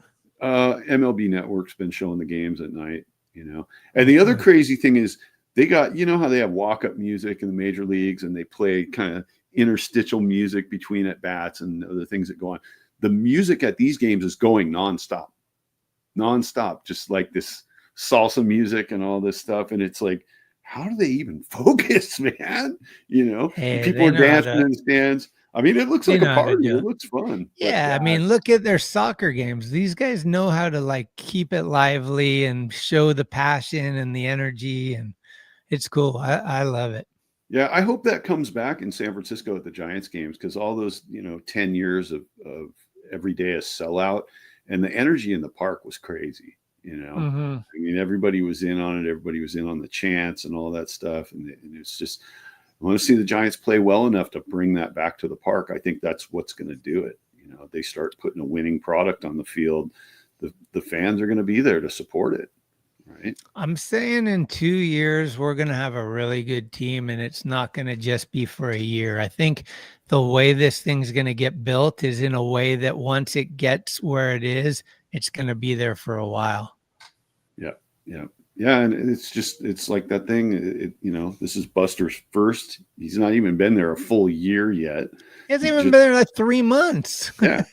MLB Network's been showing the games at night. And the other crazy thing is they got, how they have walk-up music in the major leagues and they play kind of interstitial music between at bats and other things that go on. The music at these games is going nonstop, just like this salsa music and all this stuff. And it's like, how do they even focus, man? Hey, people are dancing in the stands. I mean, it looks like a party. It looks fun. Yeah, I mean, look at their soccer games. These guys know how to like keep it lively and show the passion and the energy, and it's cool. I love it. Yeah, I hope that comes back in San Francisco at the Giants games, because all those, 10 years of every day a sellout, and the energy in the park was crazy. Mhm. I mean, everybody was in on it. Everybody was in on the chants and all that stuff. And it's just, I want to see the Giants play well enough to bring that back to the park. I think that's what's going to do it. They start putting a winning product on the field. The fans are going to be there to support it. Right. I'm saying in 2 years, we're going to have a really good team, and it's not going to just be for a year. I think the way this thing's going to get built is in a way that once it gets where it is, it's going to be there for a while. Yeah. Yeah. Yeah. And it's like that thing. This is Buster's first. He's not even been there a full year yet. He hasn't even been there like 3 months. Yeah.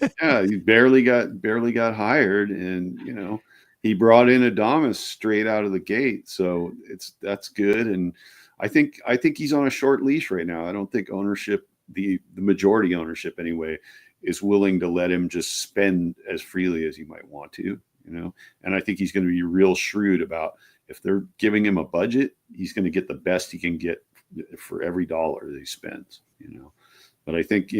He barely got hired, and he brought in Adamas straight out of the gate. So that's good. And I think he's on a short leash right now. I don't think ownership, the majority ownership anyway, is willing to let him just spend as freely as he might want to, and I think he's going to be real shrewd about, if they're giving him a budget, he's going to get the best he can get for every dollar that he spends, But I think,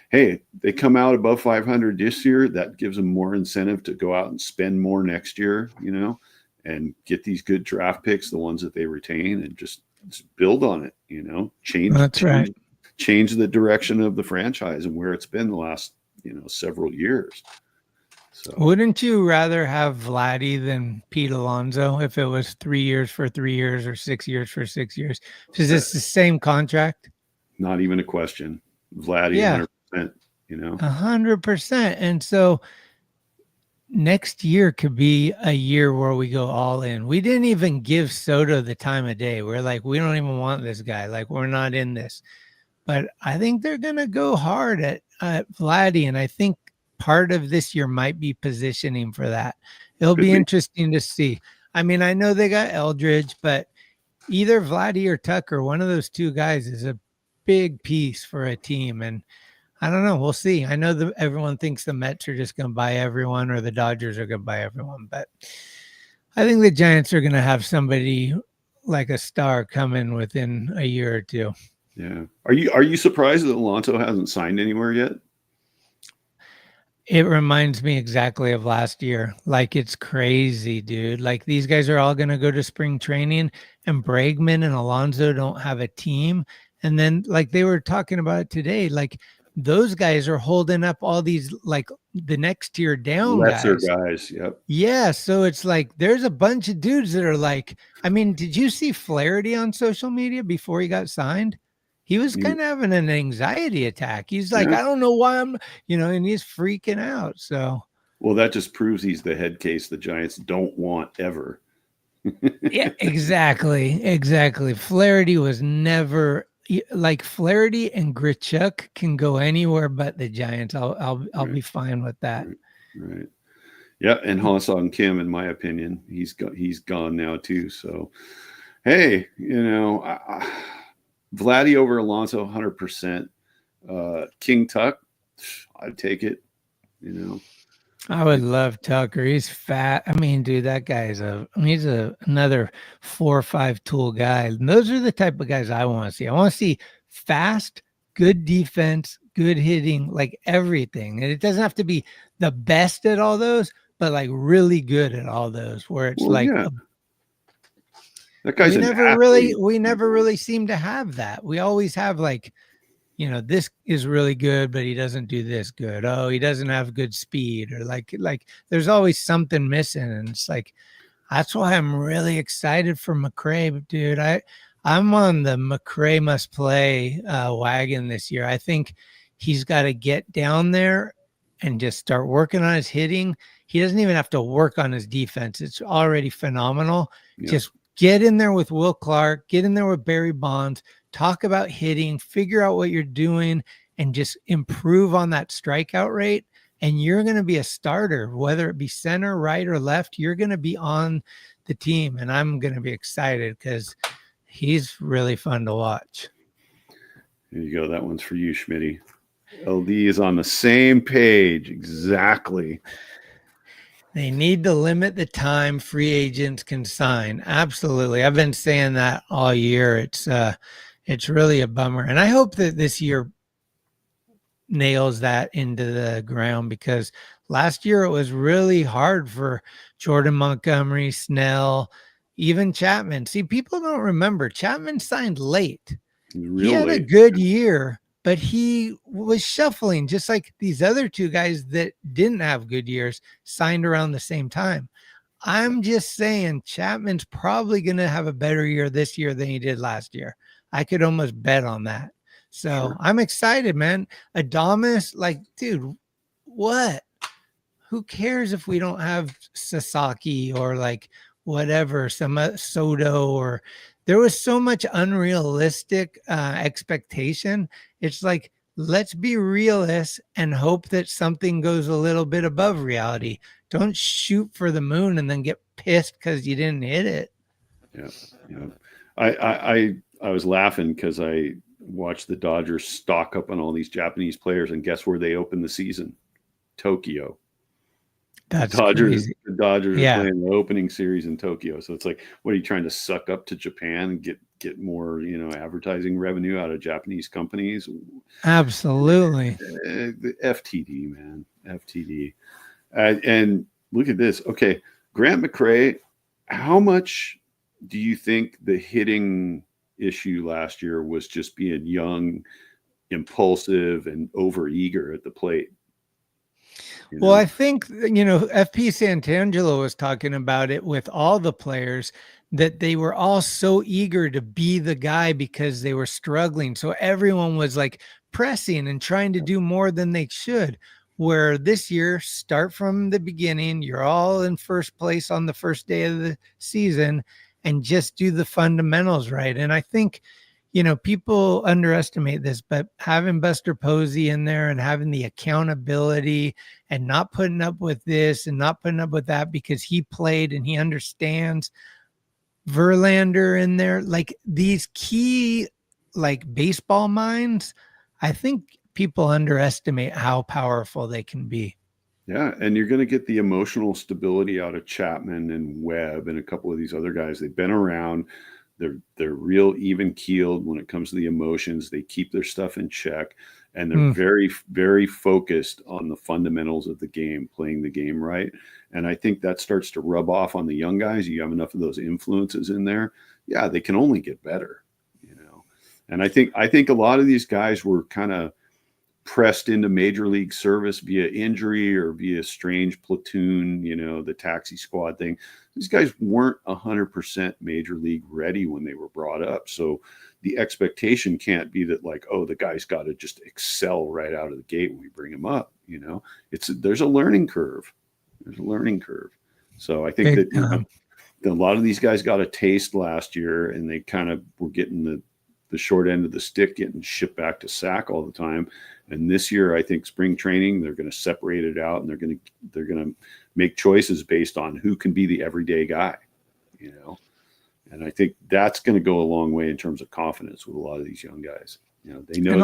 hey, they come out above 500 this year. That gives them more incentive to go out and spend more next year, and get these good draft picks, the ones that they retain, and just build on it, change the direction of the franchise and where it's been the last, several years. So wouldn't you rather have Vladdy than Pete Alonso if it was 3 years for 3 years or 6 years for 6 years? Is this the same contract? Not even a question. Vladdy, Yeah. 100%, 100%. And so next year could be a year where we go all in. We didn't even give Soto the time of day. We're like, we don't even want this guy. Like, we're not in this. But I think they're going to go hard at Vladdy. And I think part of this year might be positioning for that. It'll be interesting to see. I mean, I know they got Eldridge, but either Vladdy or Tucker, one of those two guys, is a big piece for a team. And I don't know. We'll see. I know that everyone thinks the Mets are just going to buy everyone, or the Dodgers are going to buy everyone, but I think the Giants are going to have somebody like a star come in within a year or two. Yeah. Are you surprised that Alonso hasn't signed anywhere yet? It reminds me exactly of last year. Like, it's crazy, dude. Like, these guys are all going to go to spring training, and Bregman and Alonso don't have a team. And then, like, they were talking about it today, like, those guys are holding up all these, like, the next tier down Lesser guys. Yep. Yeah. So it's like, there's a bunch of dudes that are like, I mean, did you see Flaherty on social media before he got signed? He was kind of having an anxiety attack. He's like, I don't know why I'm, and he's freaking out. So, well, that just proves he's the head case the Giants don't want ever. Yeah, exactly. Flaherty was never, like, Flaherty and Grichuk can go anywhere but the Giants. I'll be fine with that. Right. Yeah, and Ha-Seong Kim, in my opinion, he's gone now too. So, hey, Vladdy over Alonso, 100%. King Tuck, I'd take it. I would love Tucker. He's fat. I mean, dude, that guy is he's another 4 or 5 tool guy. And those are the type of guys I want to see. I want to see fast, good defense, good hitting, like everything. And it doesn't have to be the best at all those, but like really good at all those, where it's that guy's we never really seem to have that. We always have, like, this is really good, but he doesn't do this good. Oh, he doesn't have good speed, or like there's always something missing. And it's like, that's why I'm really excited for McRae, dude. I'm on the McRae must play wagon this year. I think he's got to get down there and just start working on his hitting. He doesn't even have to work on his defense. It's already phenomenal. Yeah. Just get in there with Will Clark, get in there with Barry Bonds, talk about hitting, figure out what you're doing, and just improve on that strikeout rate. And you're going to be a starter, whether it be center, right, or left. You're going to be on the team. And I'm going to be excited because he's really fun to watch. There you go. That one's for you, Schmitty. LD is on the same page. Exactly. They need to limit the time free agents can sign. Absolutely. I've been saying that all year. It's really a bummer. And I hope that this year nails that into the ground, because last year it was really hard for Jordan Montgomery, Snell, even Chapman. See, people don't remember Chapman signed late. He Real had a late. good year, but he was shuffling just like these other two guys that didn't have good years signed around the same time. I'm just saying Chapman's probably going to have a better year this year than he did last year. I could almost bet on that. So Sure. I'm excited, man. Adamas, like, dude, what? Who cares if we don't have Sasaki or like whatever, some Soto, or there was so much unrealistic expectation. It's like, let's be realists and hope that something goes a little bit above reality. Don't shoot for the moon and then get pissed because you didn't hit it. Yeah. Yeah. I was laughing because I watched the Dodgers stock up on all these Japanese players, and guess where they opened the season? Tokyo. That's The crazy. Dodgers Yeah. are playing the opening series in Tokyo. So it's like, what are you trying to suck up to Japan and get more, advertising revenue out of Japanese companies? Absolutely. The FTD, man, FTD. And look at this. Okay, Grant McCray, how much do you think the hitting issue last year was just being young, impulsive, and overeager at the plate? Well, I think, FP Santangelo was talking about it with all the players, that they were all so eager to be the guy because they were struggling. So everyone was like pressing and trying to do more than they should. Where this year, start from the beginning, you're all in first place on the first day of the season and just do the fundamentals right. And I think, people underestimate this, but having Buster Posey in there and having the accountability and not putting up with this and not putting up with that because he played and he understands, Verlander in there, like these key, like baseball minds, I think people underestimate how powerful they can be. Yeah, and you're going to get the emotional stability out of Chapman and Webb and a couple of these other guys. They've been around. They're real even keeled when it comes to the emotions. They keep their stuff in check, and they're very, very focused on the fundamentals of the game, playing the game right. And I think that starts to rub off on the young guys. You have enough of those influences in there. Yeah, they can only get better, And I think a lot of these guys were kind of pressed into major league service via injury or via strange platoon, the taxi squad thing. These guys weren't 100% major league ready when they were brought up. So the expectation can't be that like, oh, the guy's got to just excel right out of the gate when we bring him up. There's a learning curve. So I think that a lot of these guys got a taste last year, and they kind of were getting the short end of the stick, getting shipped back to SAC all the time. And this year, I think spring training, they're going to separate it out, and they're going to make choices based on who can be the everyday guy, And I think that's going to go a long way in terms of confidence with a lot of these young guys. They know. And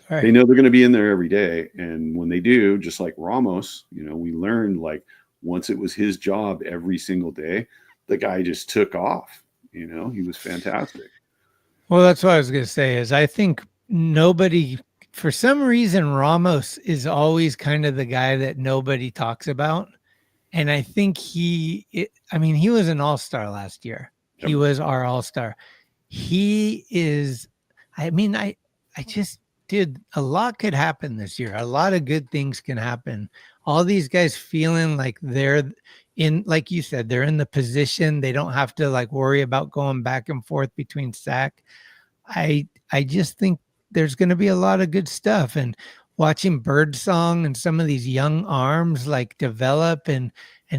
they know they're going to be in there every day, and when they do, just like Ramos, we learned like once it was his job every single day, the guy just took off. He was fantastic. Well, that's what I was going to say is I think nobody, for some reason, Ramos is always kind of the guy that nobody talks about. And I think he was an all-star last year. Yep. He was our all-star. He is, I just did, a lot could happen this year. A lot of good things can happen. All these guys feeling like they're in, like you said, they're in the position. They don't have to like worry about going back and forth between SAC. I just think there's going to be a lot of good stuff, and watching Birdsong and some of these young arms like develop and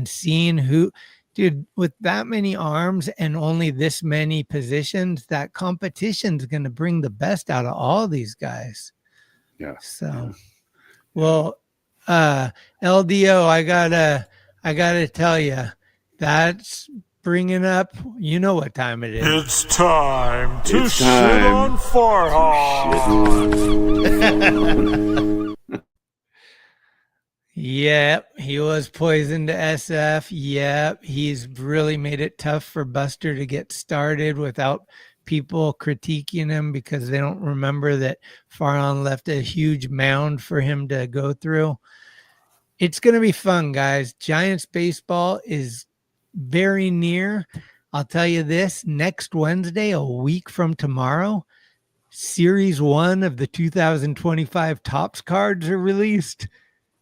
seeing who, dude, with that many arms and only this many positions, that competition is going to bring the best out of all these guys. Yeah. So, yeah. Well, LDO, I gotta tell you, that's bringing up, you know what time it is. It's time to shit on Farhan. Yep, he was poisoned to SF. Yep, he's really made it tough for Buster to get started without people critiquing him because they don't remember that Farhan left a huge mound for him to go through. It's going to be fun, guys. Giants baseball is very near. I'll tell you this, next Wednesday, a week from tomorrow, Series 1 of the 2025 Topps cards are released.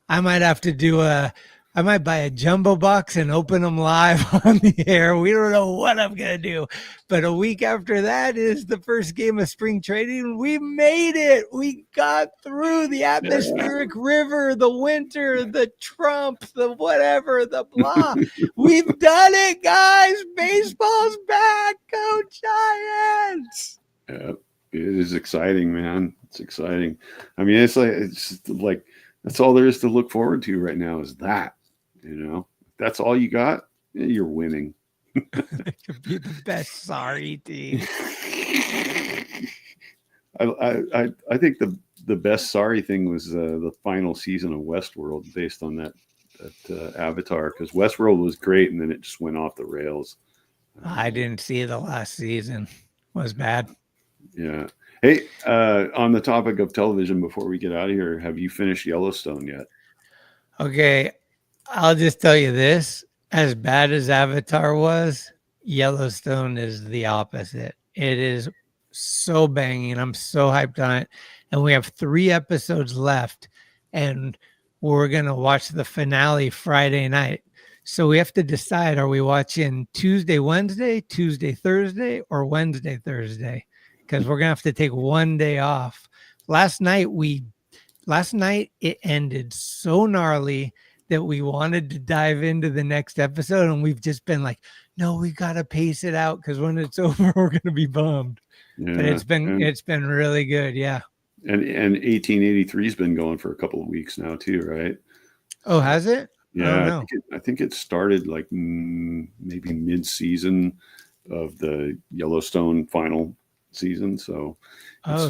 I might have to I might buy a jumbo box and open them live on the air. We don't know what I'm going to do. But a week after that is the first game of spring trading. We made it. We got through the atmospheric river, the winter, the Trump, the whatever, the blah. We've done it, guys. Baseball's back. Go Giants. Yeah, it is exciting, man. It's exciting. I mean, it's like that's all there is to look forward to right now is that. You know, that's all you got. You're winning. It could be the best sorry team. I think the best sorry thing was the final season of Westworld based on that Avatar, because Westworld was great and then it just went off the rails. I didn't see the last season. It was bad. Yeah. Hey, on the topic of television, before we get out of here, have you finished Yellowstone yet? Okay, I'll just tell you this. As bad as Avatar was, Yellowstone is the opposite. It is so banging. I'm so hyped on it. And we have 3 episodes left. And we're going to watch the finale Friday night. So we have to decide, are we watching Tuesday, Wednesday, Tuesday, Thursday, or Wednesday, Thursday? Because we're going to have to take one day off. Last night it ended so gnarly that we wanted to dive into the next episode, and we've just been like, no, we got to pace it out because when it's over, we're going to be bummed. Yeah, but it's been really good. Yeah. And 1883 has been going for a couple of weeks now too, right? Oh, has it? Yeah. I think it started like maybe mid-season of the Yellowstone final season. So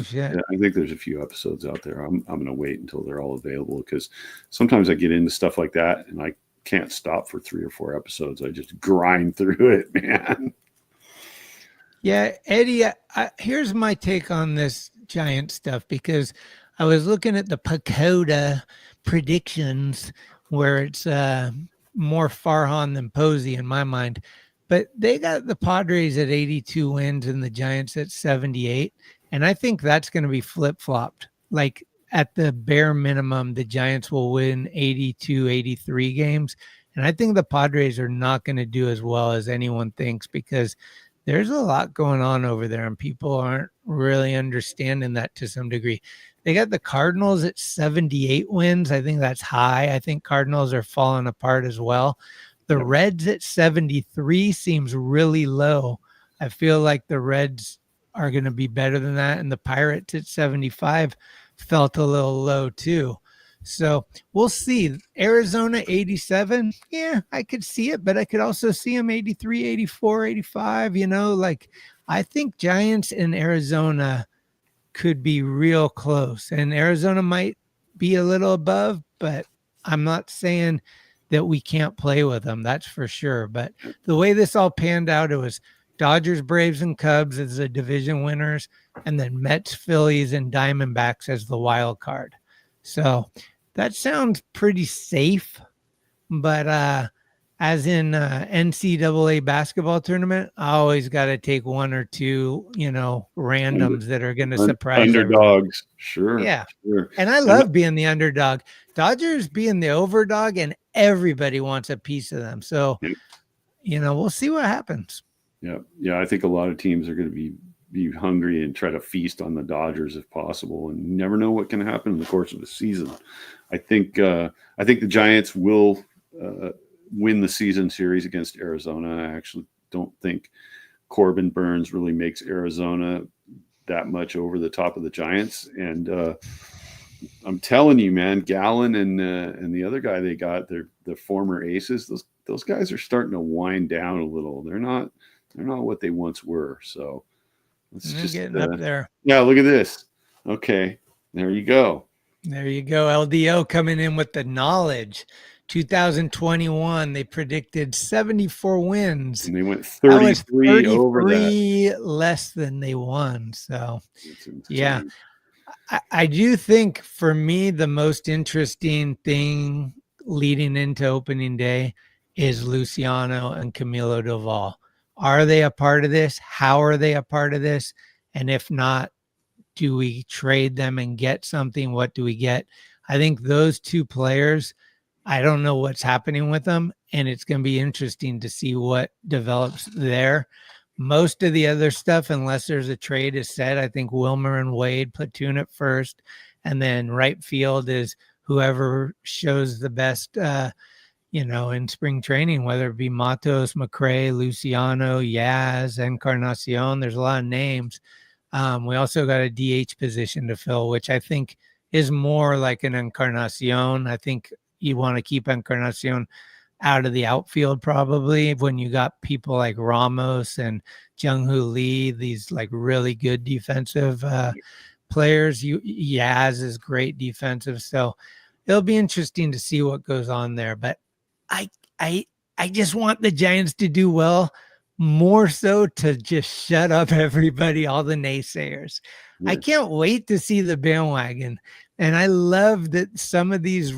shit. Yeah, I think there's a few episodes out there. I'm going to wait until they're all available because sometimes I get into stuff like that and I can't stop for 3 or 4 episodes. I just grind through it, man. Yeah, Eddie, here's my take on this Giant stuff, because I was looking at the Pagoda predictions where it's more Farhan than Posey in my mind. But they got the Padres at 82 wins and the Giants at 78. And I think that's going to be flip-flopped. Like at the bare minimum, the Giants will win 82, 83 games. And I think the Padres are not going to do as well as anyone thinks, because there's a lot going on over there and people aren't really understanding that to some degree. They got the Cardinals at 78 wins. I think that's high. I think Cardinals are falling apart as well. The Reds at 73 seems really low. I feel like the Reds are going to be better than that. And the Pirates at 75 felt a little low too. So we'll see. Arizona 87. Yeah, I could see it, but I could also see them 83, 84, 85. You know, like I think Giants and Arizona could be real close. And Arizona might be a little above, but I'm not saying that we can't play with them. That's for sure. But the way this all panned out, it was Dodgers, Braves, and Cubs as the division winners, and then Mets, Phillies, and Diamondbacks as the wild card. So that sounds pretty safe. But as in NCAA basketball tournament, I always got to take 1 or 2, randoms that are going to surprise underdogs. Everyone. Sure. Yeah. Sure. And I love being the underdog. Dodgers being the overdog, and everybody wants a piece of them. So, we'll see what happens. Yeah. Yeah. I think a lot of teams are going to be hungry and try to feast on the Dodgers if possible, and you never know what can happen in the course of the season. I think the Giants will win the season series against Arizona. I actually don't think Corbin Burns really makes Arizona that much over the top of the Giants. And I'm telling you, man, Gallen and the other guy they got, they're the former aces. Those guys are starting to wind down a little. They're not what they once were. So let's just getting up there. Yeah, look at this. Okay, there you go. There you go. LDO coming in with the knowledge. 2021, they predicted 74 wins. And they went That was 33 over that. 33 less than they won. So, It's insane. yeah. I do think for me, the most interesting thing leading into opening day is Luciano and Camilo Doval. Are they a part of this? How are they a part of this? And if not, do we trade them and get something? What do we get? I think those two players, I don't know what's happening with them, and it's going to be interesting to see what develops there. Most of the other stuff, unless there's a trade, is set. I think Wilmer and Wade platoon at first, and then right field is whoever shows the best, in spring training, whether it be Matos, McRae, Luciano, Yaz, Encarnacion. There's a lot of names. We also got a DH position to fill, which I think is more like an Encarnacion. I think you want to keep Encarnacion out of the outfield probably when you got people like Ramos and Jung-Hoo Lee, these like really good defensive players. Yaz is great defensive. So it'll be interesting to see what goes on there. But I just want the Giants to do well, more so to just shut up everybody, all the naysayers. Yeah. I can't wait to see the bandwagon. And I love that some of these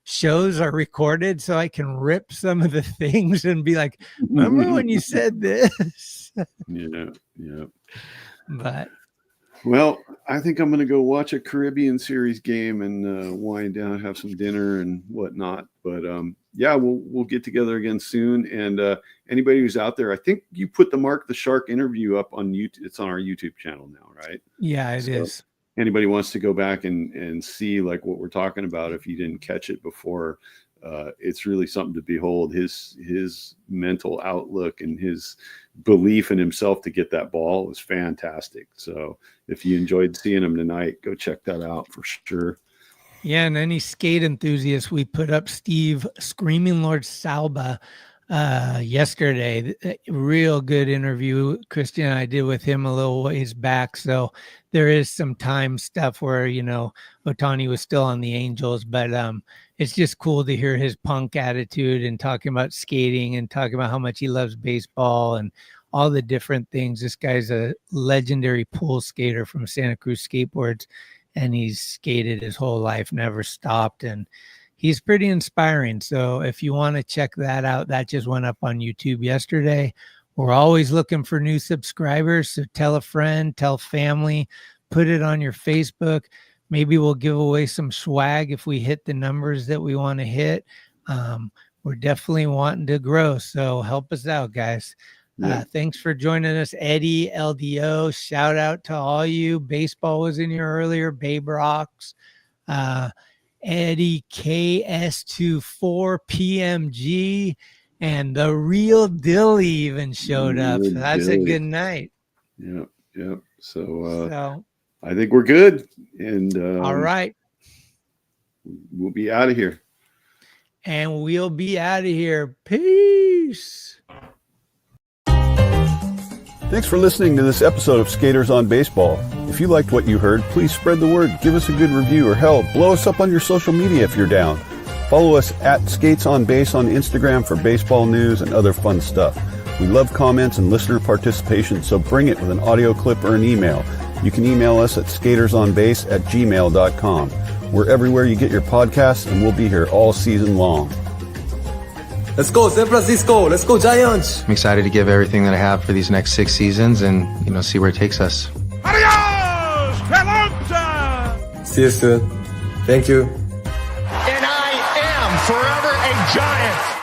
shows are recorded so I can rip some of the things and be like, remember when you said this? Yeah. But well, I think I'm going to go watch a Caribbean Series game and wind down, have some dinner and whatnot. But yeah, we'll get together again soon. And anybody who's out there, I think you put the Mark the Shark interview up on YouTube. It's on our YouTube channel now, right? Yeah, it is. Anybody wants to go back and see like what we're talking about, if you didn't catch it before, it's really something to behold. His mental outlook and his belief in himself to get that ball was fantastic. So if you enjoyed seeing him tonight, go check that out for sure. Yeah, and any skate enthusiasts, we put up Steve Screaming Lord Salba yesterday. Real good interview Christian and I did with him a little ways back. So there is some time stuff where, Ohtani was still on the Angels, but it's just cool to hear his punk attitude and talking about skating and talking about how much he loves baseball and all the different things. This guy's a legendary pool skater from Santa Cruz Skateboards, and he's skated his whole life, never stopped. And he's pretty inspiring. So if you want to check that out, that just went up on YouTube yesterday. We're always looking for new subscribers. So tell a friend, tell family, put it on your Facebook. Maybe we'll give away some swag if we hit the numbers that we want to hit. We're definitely wanting to grow. So help us out, guys. Yeah. Thanks for joining us, Eddie, LDO. Shout out to all you. Baseball was in here earlier. Babe Rocks. Eddie KS24 PMG, and the real Dilly even showed up. So that's a good night. Yep. So I think we're good. And all right. We'll be out of here. And we'll be out of here. Peace. Thanks for listening to this episode of Skaters on Baseball. If you liked what you heard, please spread the word, give us a good review, or hell, blow us up on your social media if you're down. Follow us at Skates on Base on Instagram for baseball news and other fun stuff. We love comments and listener participation, so bring it with an audio clip or an email. You can email us at skatersonbase@gmail.com. We're everywhere you get your podcasts, and we'll be here all season long. Let's go, San Francisco. Let's go, Giants. I'm excited to give everything that I have for these next 6 seasons and, see where it takes us. Adios, Pelota! See you soon. Thank you. And I am forever a Giant.